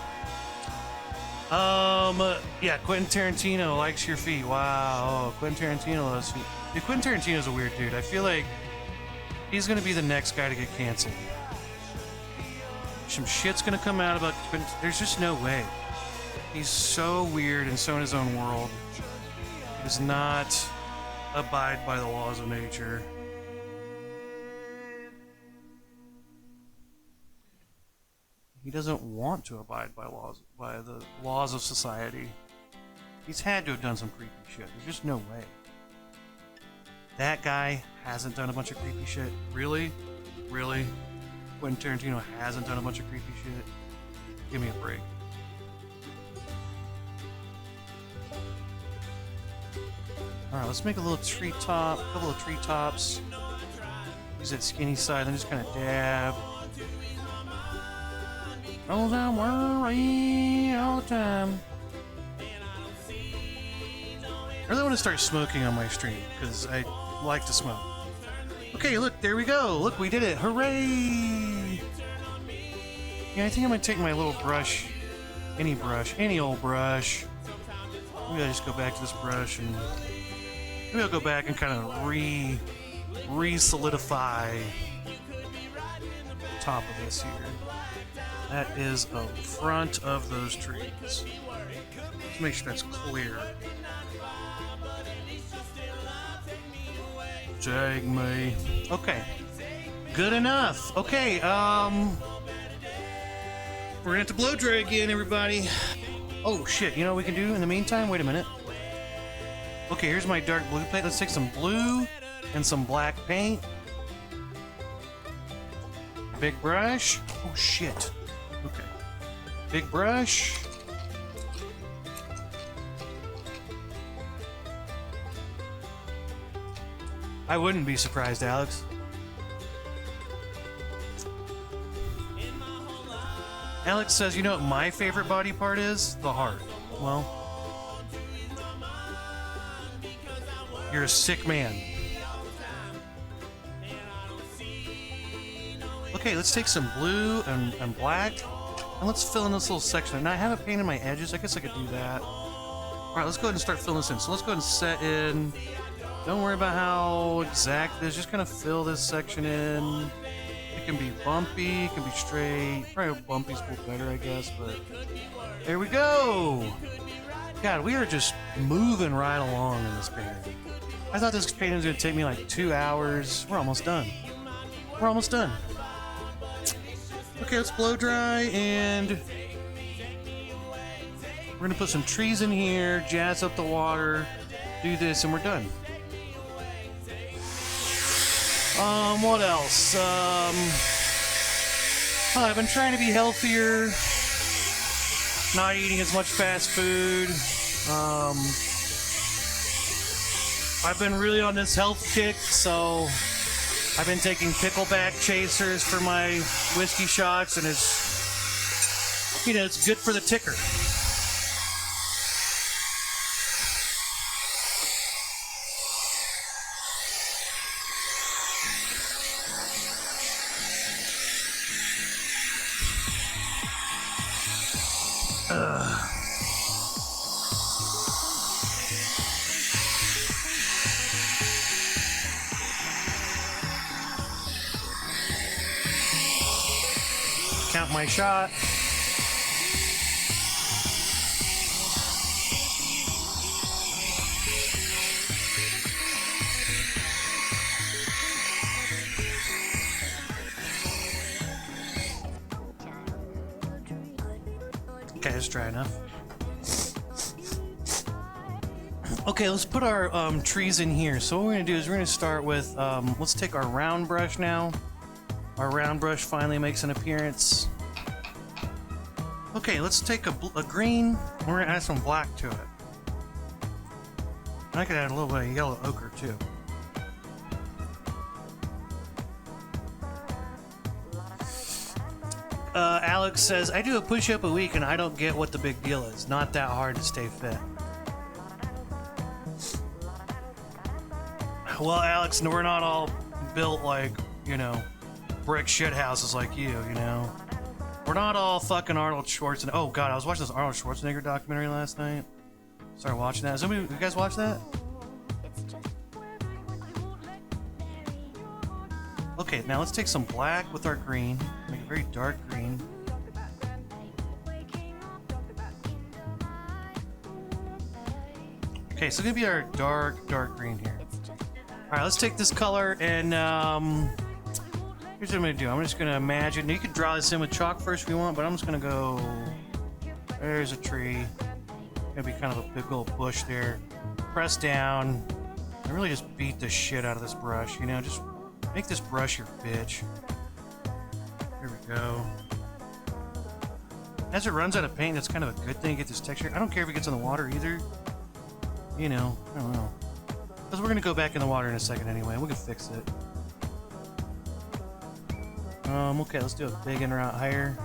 Yeah, Quentin Tarantino likes your feet. Wow, oh, Quentin Tarantino loves feet. Dude, Quentin Tarantino's a weird dude. I feel like he's gonna be the next guy to get canceled. Some shit's gonna come out about Quentin. There's just no way. He's so weird and so in his own world. He does not abide by the laws of nature. He doesn't want to abide by the laws of society. He's had to have done some creepy shit. There's just no way. That guy hasn't done a bunch of creepy shit. Really? Really? Quentin Tarantino hasn't done a bunch of creepy shit? Give me a break. Alright, let's make a little tree top, a couple of tree tops. Use that skinny side, then just kind of dab. Cause I worry all the time. I really want to start smoking on my stream, because I like to smoke. Okay, look, there we go. Look, we did it. Hooray! Yeah, I think I'm going to take my little brush, any old brush. Maybe I'll just go back to this brush and maybe I'll go back and kind of re-solidify the top of this here. That is the front of those trees. Let's make sure that's clear. Jag me. Okay. Good enough. Okay, we're gonna have to blow dry again, everybody. Oh shit, you know what we can do in the meantime? Wait a minute. Okay, here's my dark blue paint. Let's take some blue and some black paint. Big brush. Oh shit. Okay. Big brush. I wouldn't be surprised, Alex. Alex says, you know what my favorite body part is? The heart. Well, you're a sick man. Okay, let's take some blue and black, and let's fill in this little section. Now, I haven't painted my edges. I guess I could do that. Alright, let's go ahead and start filling this in. So let's go ahead and set in. Don't worry about how exact it is. Just kind of fill this section in. It can be bumpy, it can be straight. Probably bumpy's a little better, I guess, but there we go! God, we are just moving right along in this painting. I thought this painting was going to take me like 2 hours. We're almost done. We're almost done. Okay, let's blow dry, and we're going to put some trees in here, jazz up the water, do this, and we're done. What else? I've been trying to be healthier. not eating as much fast food. I've been really on this health kick, so I've been taking pickleback chasers for my whiskey shots, and it's, you know, it's good for the ticker. Count my shot. Okay, that's dry enough. Okay, let's put our trees in here. So what we're gonna do is we're gonna start with, let's take our round brush now. Our round brush finally makes an appearance. Okay, let's take a green. We're gonna add some black to it. I could add a little bit of yellow ochre too. Alex says, I do a push-up a week and I don't get what the big deal is. Not that hard to stay fit. Well, Alex, we're not all built like, you know, brick shit houses like you know. We're not all fucking Arnold Schwarzenegger. Oh god, I was watching this Arnold Schwarzenegger documentary last night. Started watching that. You guys watch that? Okay, now let's take some black with our green. Make it very dark green. Okay, so it's gonna be our dark green here. Alright, let's take this color and here's what I'm gonna do. I'm just gonna imagine. You could draw this in with chalk first if you want, but I'm just gonna go. There's a tree. Gonna be kind of a big little bush there. Press down. And really just beat the shit out of this brush. You know, just make this brush your bitch. Here we go. As it runs out of paint, that's kind of a good thing. Get this texture. I don't care if it gets in the water either. You know, I don't know. Because we're gonna go back in the water in a second anyway. We can fix it. Okay, let's do a big in route higher.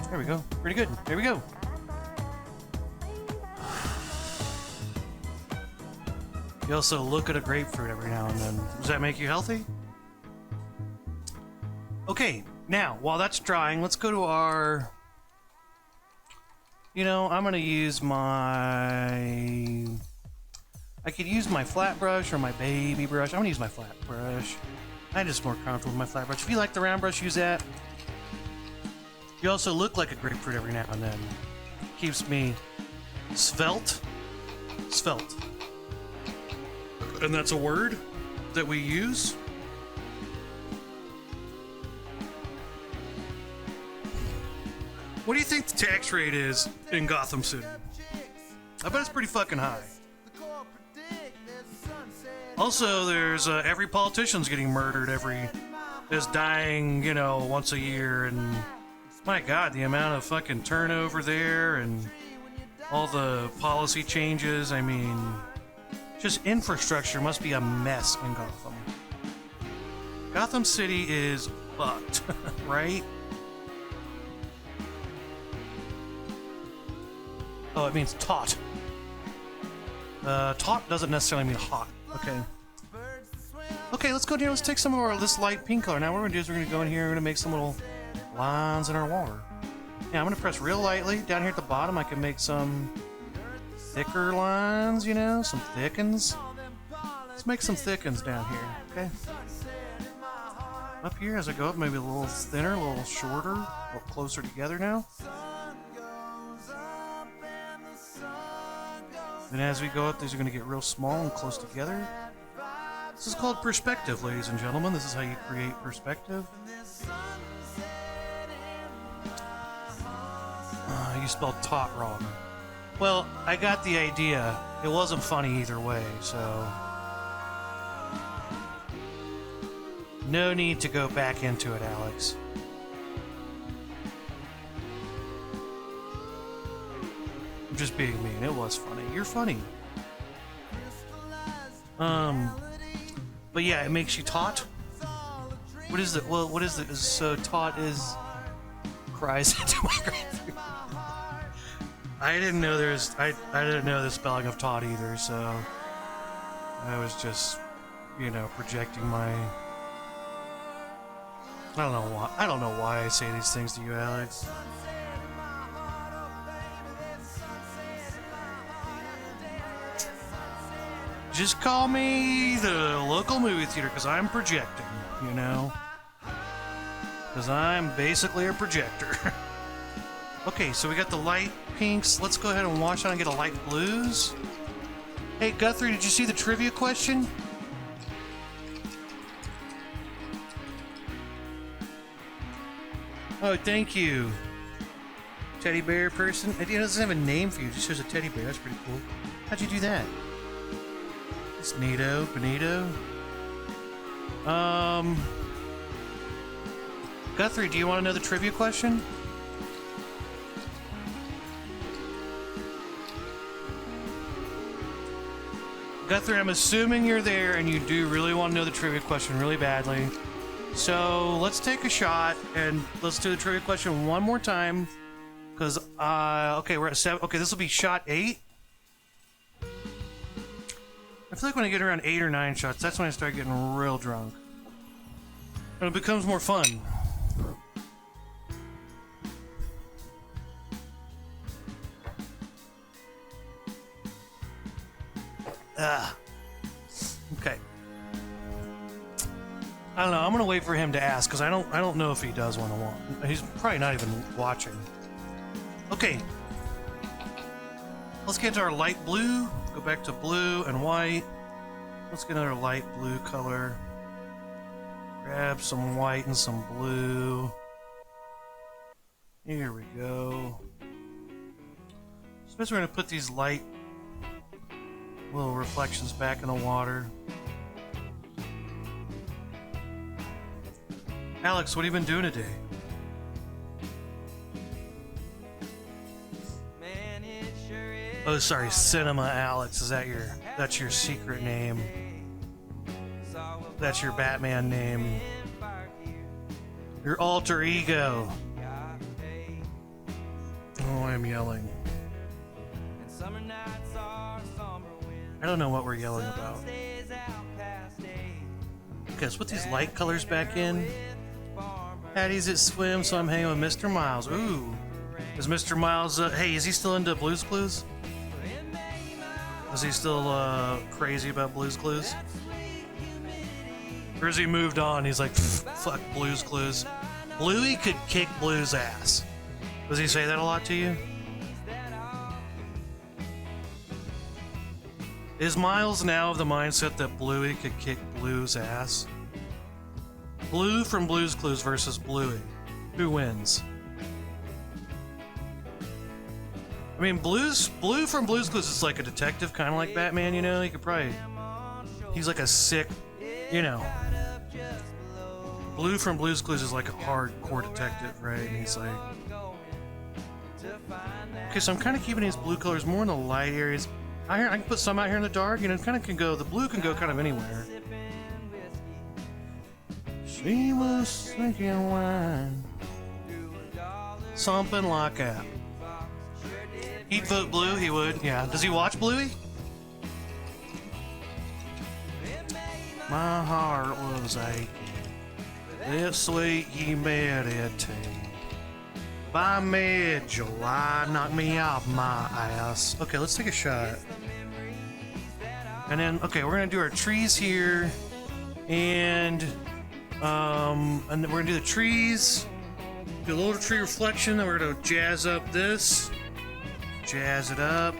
There we go. Pretty good. There we go. You also look at a grapefruit every now and then. Does that make you healthy? Okay, now, while that's drying, let's go to our... You know, I'm gonna use my... I could use my flat brush or my baby brush. I'm gonna use my flat brush. I'm just more comfortable with my flat brush. If you like the round brush, use that. You also look like a grapefruit every now and then. Keeps me svelte. Svelte. And that's a word that we use. What do you think the tax rate is in Gotham City? I bet it's pretty fucking high. Also, there's every politician's getting murdered, is dying, you know, once a year, and my god, the amount of fucking turnover there and all the policy changes. I mean, just infrastructure must be a mess in Gotham. Gotham City is fucked, right? Oh, it means taut. Taut doesn't necessarily mean hot. Okay. Okay, let's go in here. Let's take some of this light pink color. Now what we're gonna do is we're gonna go in here. We're gonna make some little lines in our water. Yeah, I'm gonna press real lightly down here at the bottom. I can make some thicker lines. You know, some thickens. Let's make some thickens down here. Okay. Up here, as I go up, maybe a little thinner, a little shorter, a little closer together now. And as we go up, these are going to get real small and close together. This is called perspective, ladies and gentlemen. This is how you create perspective. You spelled taut wrong. Well, I got the idea. It wasn't funny either way, so... No need to go back into it, Alex. I'm just being mean. It was funny. You're funny. But yeah, it makes you taut. What is it? Well, what is it? So taut is cries into my grave. I didn't know there's. I didn't know the spelling of taut either. So I was just, you know, projecting my. I don't know why. I don't know why I say these things to you, Alex. Just call me the local movie theater, because I'm projecting, you know? Because I'm basically a projector. Okay, so we got the light pinks. Let's go ahead and wash on and get a light blues. Hey, Guthrie, did you see the trivia question? Oh, thank you. Teddy bear person. It doesn't have a name for you, it just shows a teddy bear. That's pretty cool. How'd you do that? It's neato, bonito. Guthrie, do you want to know the trivia question? Guthrie, I'm assuming you're there and you do really want to know the trivia question really badly. So let's take a shot and let's do the trivia question one more time. Because, okay, we're at 7. Okay, this will be shot 8. I feel like when I get around 8 or 9 shots, that's when I start getting real drunk. And it becomes more fun. Okay. I don't know. I'm gonna wait for him to ask because I don't know if he does want to watch. He's probably not even watching. Okay. Let's get into our light blue. Go back to blue and white. Let's get another light blue color. Grab some white and some blue. Here we go. Suppose we're gonna put these light little reflections back in the water. Alex, what have you been doing today? Oh, sorry, Cinema Alex. Is that that's your secret name? That's your Batman name. Your alter ego. Oh, I'm yelling. I don't know what we're yelling about. Okay, let's put these light colors back in. Patty's at swim, so I'm hanging with Mr. Miles. Ooh. Is Mr. Miles, hey, is he still into Blue's Clues? Is he still crazy about Blue's Clues? Or has he moved on? He's like, fuck Blue's Clues. Bluey could kick Blue's ass. Does he say that a lot to you? Is Miles now of the mindset that Bluey could kick Blue's ass? Blue from Blue's Clues versus Bluey. Who wins? I mean, Blue from Blue's Clues is like a detective, kind of like Batman, you know? He could probably... He's like a sick, you know... Blue from Blue's Clues is like a hardcore detective, right? And he's like... Okay, so I'm kind of keeping these blue colors more in the light areas. I can put some out here in the dark, you know, kind of can go... The blue can go kind of anywhere. She was drinking wine. Something like that. He'd vote blue, he would, yeah. Does he watch Bluey? My heart was aching. That sweet humidity. By mid-July, knocked me off my ass. Okay, let's take a shot. And then, okay, we're gonna do our trees here. And then we're gonna do the trees. Do a little tree reflection, then we're gonna jazz up this. Jazz it up.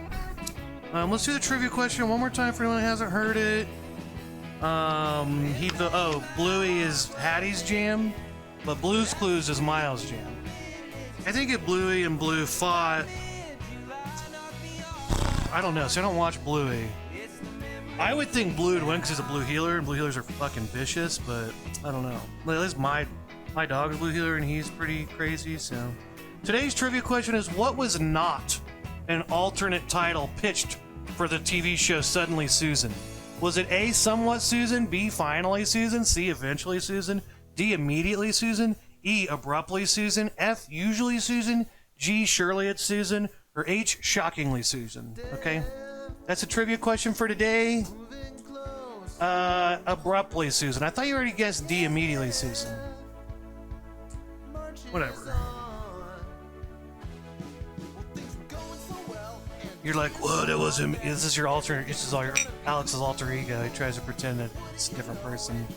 Let's do the trivia question one more time for anyone that hasn't heard it. Bluey is Hattie's jam, but Blue's Clues is Miles' jam. I think if Bluey and Blue fought, I don't know, so I don't watch Bluey. I would think blue would win because he's a blue healer, and blue healers are fucking vicious, but I don't know. At least my dog is a blue healer, and he's pretty crazy, so. Today's trivia question is, what was not an alternate title pitched for the TV show Suddenly Susan? Was it A, Somewhat Susan, B, Finally Susan, C, Eventually Susan, D, Immediately Susan, E, Abruptly Susan, F, Usually Susan, G, Surely It's Susan, or H, Shockingly Susan? Okay, that's a trivia question for today. Abruptly Susan. I thought you already guessed D, Immediately Susan. Whatever. You're like, whoa, that wasn't. This is your alternate. This is all your Alex's alter ego. He tries to pretend that it's a different person.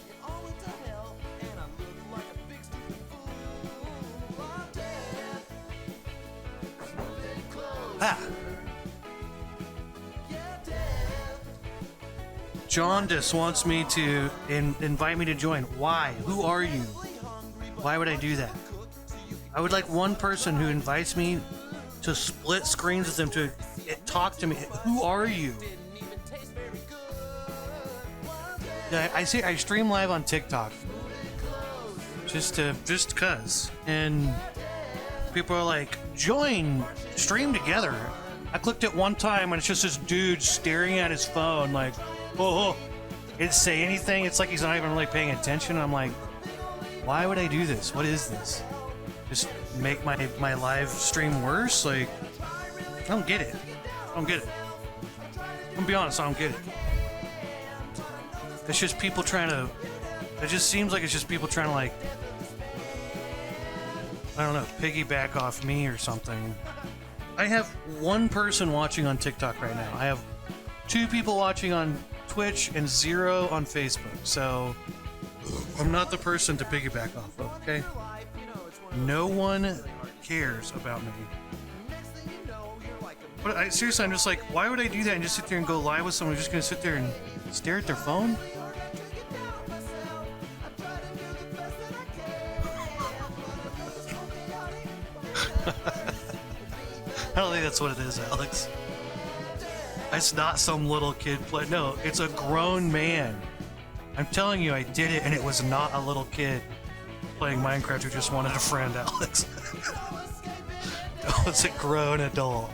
Ah. Jaundice wants me to invite me to join. Why? Who are you? Why would I do that? I would like one person who invites me to split screens with them to talk to me. Who are you? Yeah, I stream live on TikTok. Just cuz. And people are like, join, stream together. I clicked it one time and it's just this dude staring at his phone like, oh, he didn't say anything. It's like he's not even really paying attention. I'm like, why would I do this? What is this? Just make my live stream worse? Like, I don't get it. I don't get it. I'm gonna be honest, I don't get it. It's just people trying to... It just seems like it's just people trying to, like... I don't know, piggyback off me or something. I have one person watching on TikTok right now. I have 2 people watching on Twitch and 0 on Facebook. So, I'm not the person to piggyback off of, okay? No one cares about me. But seriously, I'm just like, why would I do that and just sit there and go live with someone who's just gonna sit there and stare at their phone? I don't think that's what it is, Alex. It's not some little kid play. No, it's a grown man. I'm telling you, I did it, and it was not a little kid playing Minecraft who just wanted a friend, Alex. It's a grown adult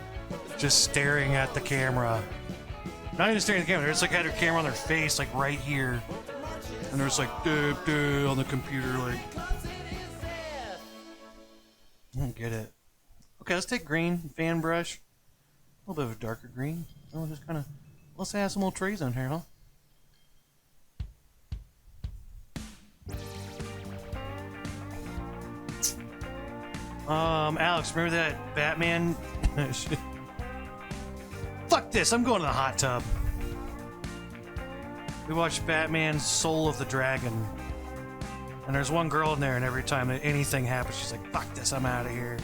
just staring at the camera. Not even staring at the camera, they just like had their camera on their face, like right here. And there's like, duh, duh, on the computer, like. I don't get it. Okay, let's take green fan brush. A little bit of a darker green. Oh, just kind of, let's add some little trees on here, huh? Alex, remember that Batman? Fuck this, I'm going to the hot tub. We watched Batman's Soul of the Dragon. And there's one girl in there, and every time anything happens, she's like, fuck this, I'm out of here.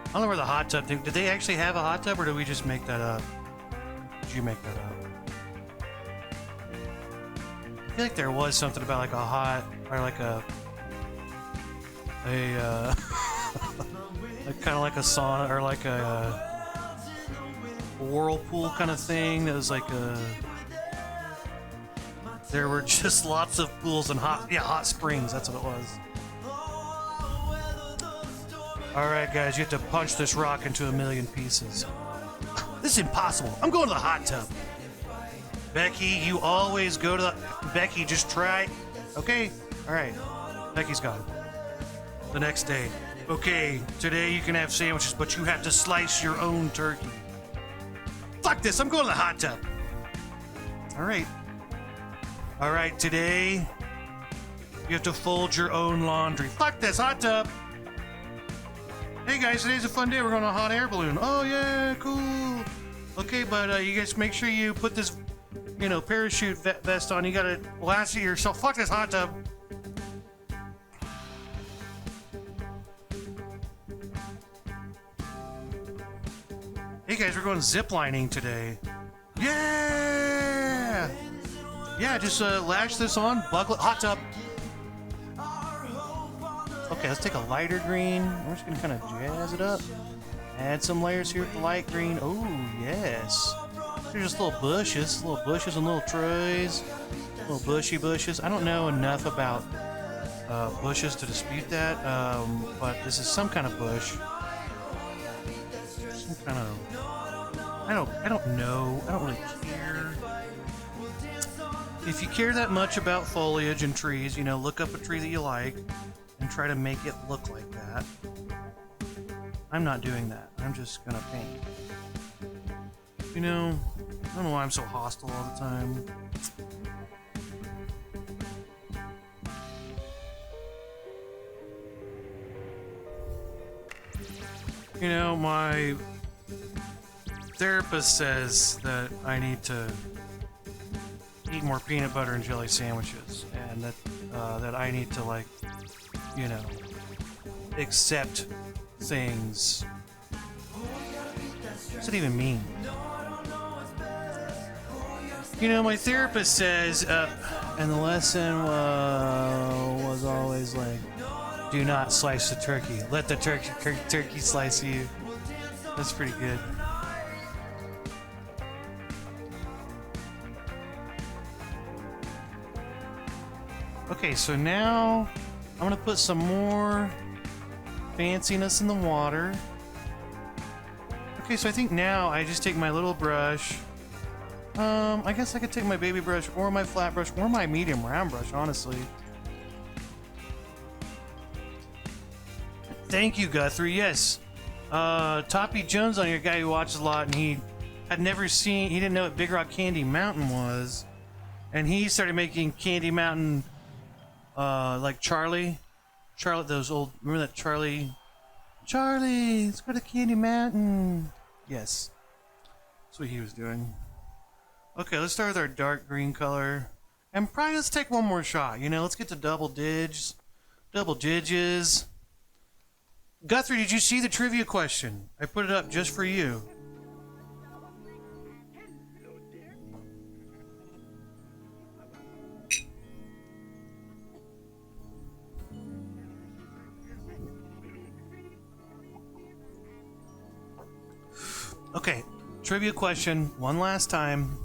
I don't know where the hot tub thing... Did they actually have a hot tub, or did we just make that up? Did you make that up? I feel like there was something about like a hot... Or like a like kind of like a sauna, or like a whirlpool kind of thing that was like a... There were just lots of pools and hot springs, that's what it was. Alright guys, you have to punch this rock into a million pieces. This is impossible. I'm going to the hot tub. Becky, you always go to the... Becky, just try. Okay, alright. Becky's gone. The next day. Okay, today you can have sandwiches, but you have to slice your own turkey. Fuck this, I'm going to the hot tub. Alright. Alright, today you have to fold your own laundry. Fuck this, hot tub. Hey guys, today's a fun day. We're going on a hot air balloon. Oh yeah, cool. Okay, but you guys make sure you put this, parachute vest on. You gotta last it yourself. Fuck this hot tub. Hey guys, we're going ziplining today. Yeah! Yeah, just lash this on, buckle it, hot tub. Okay, let's take a lighter green. We're just gonna kind of jazz it up. Add some layers here with the light green. Oh, yes. They're just little bushes and little trees, little bushy bushes. I don't know enough about bushes to dispute that, but this is some kind of bush. Some kind of. I don't know. I don't really care. If you care that much about foliage and trees, you know, look up a tree that you like and try to make it look like that. I'm not doing that. I'm just gonna paint. You know, I don't know why I'm so hostile all the time. You know, my therapist says that I need to eat more peanut butter and jelly sandwiches, and that I need to, like, you know, accept things. What does it even mean? You know, my therapist says, and the lesson was always like, do not slice the turkey. Let the turkey slice you. That's pretty good. Okay, so now I'm gonna put some more fanciness in the water. Okay, so I think now I just take my little brush. I guess I could take my baby brush or my flat brush or my medium round brush, honestly. Thank you, Guthrie. Yes. Toppy Jones on your guy who watches a lot, and he didn't know what Big Rock Candy Mountain was. And he started making Candy Mountain, like Charlie, those old, remember that Charlie, let's go to Candy Mountain. Yes. That's what he was doing. Okay, let's start with our dark green color. And probably let's take one more shot, you know, let's get to double digits. Guthrie, did you see the trivia question? I put it up just for you. Okay, trivia question, one last time.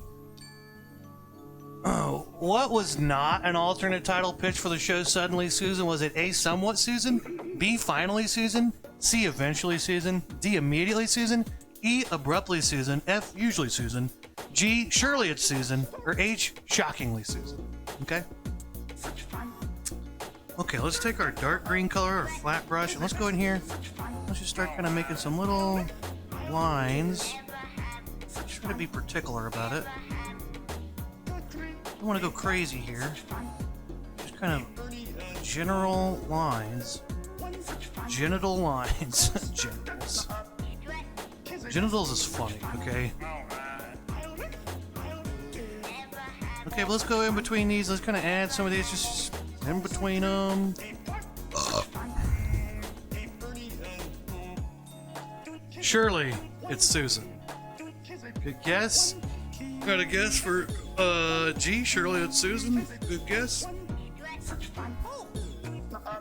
Oh, what was not an alternate title pitch for the show Suddenly Susan? Was it A, Somewhat Susan, B, Finally Susan, C, Eventually Susan, D, Immediately Susan, E, Abruptly Susan, F, Usually Susan, G, Surely It's Susan, or H, Shockingly Susan? Okay? Okay, let's take our dark green color, our flat brush, and let's go in here. Let's just start kind of making some little lines. Just try to be particular about it. I don't want to go crazy here. Just kind of general lines. Genital lines. Genitals. Genitals is funny, okay? Okay, but let's go in between these. Let's kind of add some of these just in between them. Surely it's Susan. Good guess. Got a guess for G. Surely it's Susan. Good guess.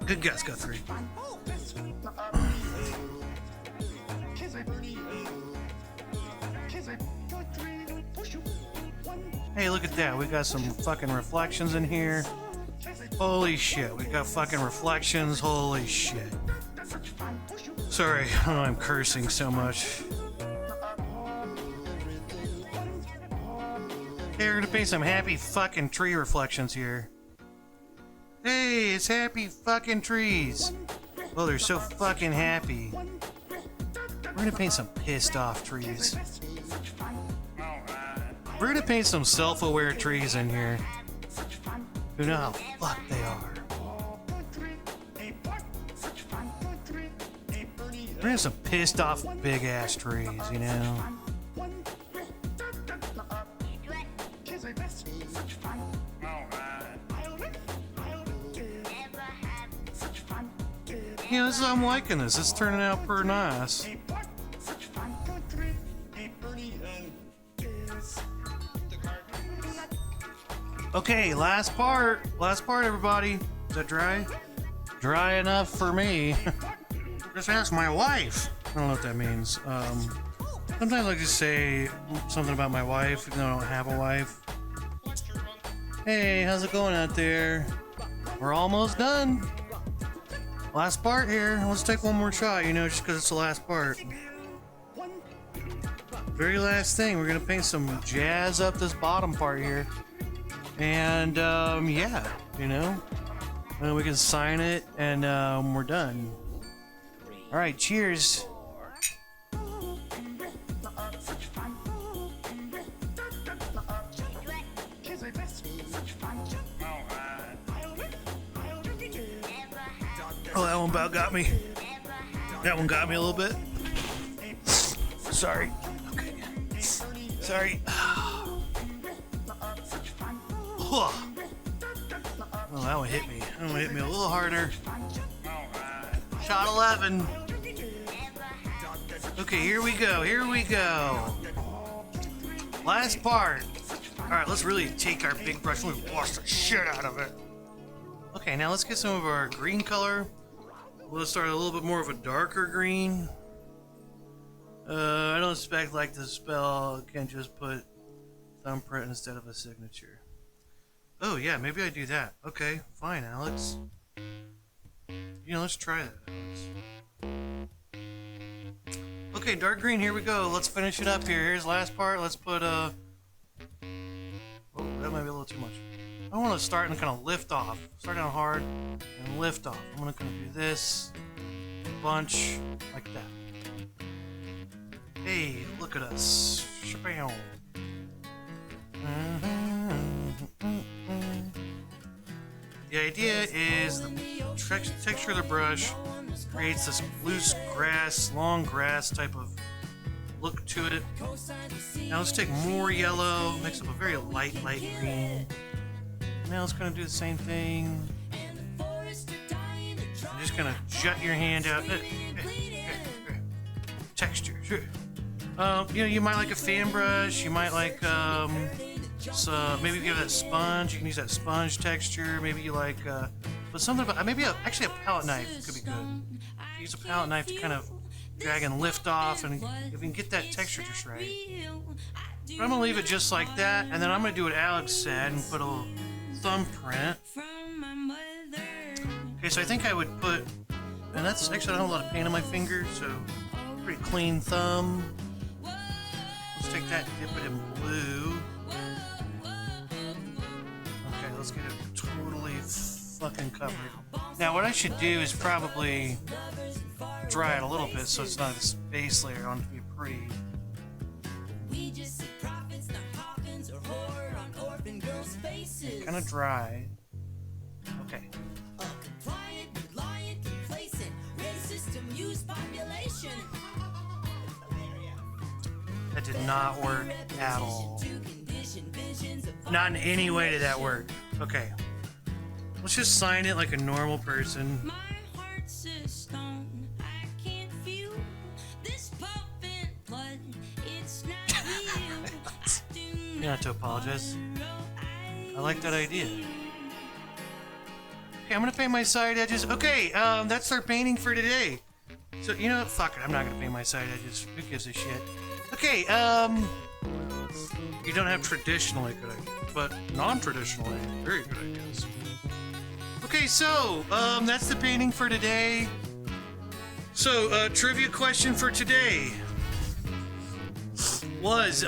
Good guess, Guthrie. Hey, look at that. We got some fucking reflections in here. Holy shit. We got fucking reflections. Holy shit. Sorry, I don't know, I'm cursing so much. Hey, we're gonna paint some happy fucking tree reflections here. Hey, it's happy fucking trees. Oh, they're so fucking happy. We're gonna paint some pissed off trees. We're gonna paint some self-aware trees in here. Who know how fucked they are. We're gonna have some pissed off big ass trees, you know? Yeah, I'm liking this. It's turning out pretty nice. Okay, last part. Last part, everybody. Is that dry? Dry enough for me. Just ask my wife. I don't know what that means. Sometimes I like to say something about my wife, even though I don't have a wife. Hey, how's it going out there? We're almost done. Last part here. Let's take one more shot, you know, just because it's the last part. Very last thing. We're going to paint some jazz up this bottom part here. And, yeah, you know. And we can sign it, and we're done. Alright, cheers. Oh, that one about got me. That one got me a little bit. Sorry. Okay. Sorry. Oh, that one hit me. That one hit me a little harder. Shot 11. Okay, here we go. Here we go. Last part. Alright, let's really take our big brush and we wash the shit out of it. Okay, now let's get some of our green color. We'll start a little bit more of a darker green. I don't expect like the spell can just put thumbprint instead of a signature. Oh yeah, maybe I do that. Okay, fine, Alex. You know, let's try that, Alex. Okay, dark green, here we go. Let's finish it up here. Here's the last part. Let's put oh, that might be a little too much. I want to start and kind of lift off. Start down hard and lift off. I'm going to do this bunch like that. Hey, look at us. Shabam. The idea is the texture of the brush creates this loose grass, long grass type of look to it. Now let's take more yellow, mix up a very light green. Now it's going to do the same thing. I'm just going to jut your hand out. Texture, sure. You know, you might like a fan brush. You might like, maybe give that sponge. You can use that sponge texture. Maybe you like, but something about, maybe actually a palette knife could be good. Use a palette knife to kind of drag and lift off, and if you can get that texture just right. But I'm going to leave it just like that, and then I'm going to do what Alex said and put a little thumbprint. Okay, so I think I would put, and that's actually I don't have a lot of paint on my fingers, so pretty clean thumb. Let's take that, dip it in blue. Okay, let's get it totally fucking covered. Now what I should do is probably dry it a little bit so it's not a base layer on to be pretty. Kind of dry. Okay. That did not work at all. Not in any way did that work. Okay. Let's just sign it like a normal person. You don't have to apologize. I like that idea. Okay, I'm gonna paint my side edges. Okay, that's our painting for today. So, you know what? Fuck it, I'm not gonna paint my side edges. Who gives a shit? Okay, you don't have traditionally good ideas, but non-traditionally very good ideas. Okay, so, that's the painting for today. So, trivia question for today was,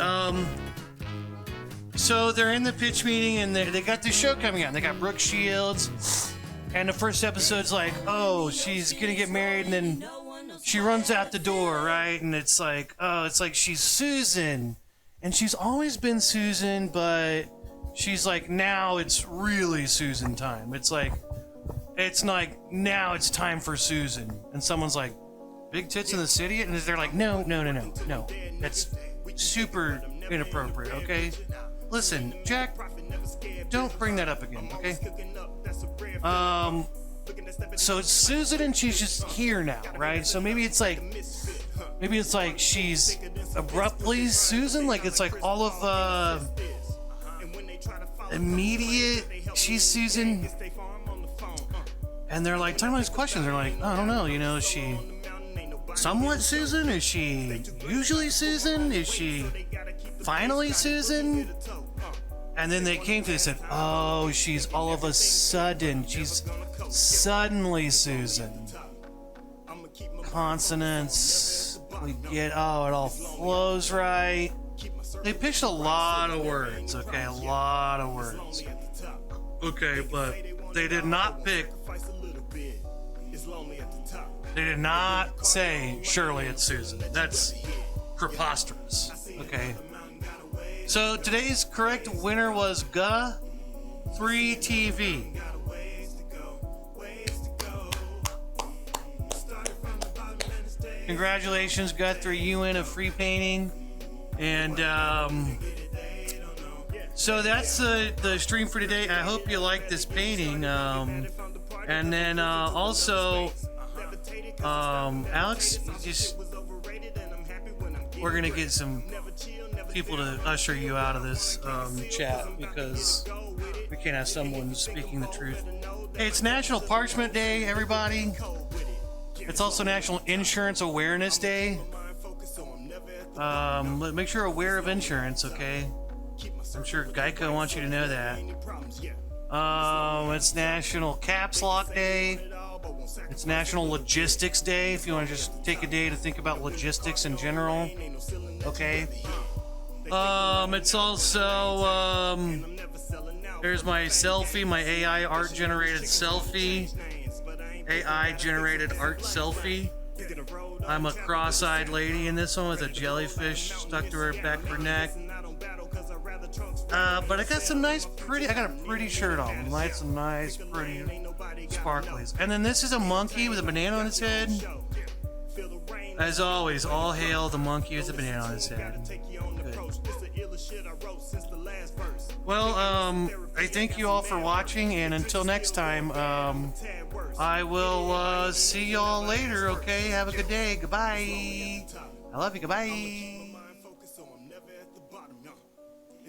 so they're in the pitch meeting and they got this show coming out. And they got Brooke Shields, and the first episode's like, oh, she's gonna get married, and then she runs out the door, right? And it's like, oh, it's like she's Susan, and she's always been Susan, but she's like, now it's really Susan time. It's like now it's time for Susan, and someone's like, big tits in the city, and they're like, no, that's super inappropriate. Okay. Listen, Jack, don't bring that up again, okay? So it's Susan and she's just here now, right? So maybe it's like she's abruptly Susan, like it's like all of immediate she's Susan. And they're like talking about these questions, they're like, oh, I don't know, you know, she somewhat Susan? Is she usually Susan? Is she finally Susan? And then they came to it and said, oh, she's all of a sudden, she's suddenly Susan. Consonants, we get, oh, it all flows right. They pitched a lot of words, okay, a lot of words. Okay, but they did not pick, they did not say, surely it's Susan. That's preposterous, okay? So today's correct winner was Guh3TV. Congratulations, Guthrie, you win a free painting. And so that's the stream for today. I hope you like this painting. And then also, Alex, we're gonna get some people to usher you out of this chat because we can't have someone speaking the truth. Hey, it's National Parchment Day, everybody. It's also National Insurance Awareness Day. Make sure you're aware of insurance, okay? I'm sure Geico wants you to know that. It's National Caps Lock Day. It's National Logistics Day, if you want to just take a day to think about logistics in general. Okay. It's also, there's my selfie, my AI art generated selfie. AI generated art selfie. I'm a cross-eyed lady in this one with a jellyfish stuck to her back of her neck. But I got some nice, pretty, I got a pretty shirt on. Some nice, pretty sparklies. And then this is a monkey with a banana on his head. As always, all hail the monkey with a banana on his head. Good. Well, I thank you all for watching, and until next time, I will see y'all later, okay? Have a good day. Goodbye. I love you. Goodbye.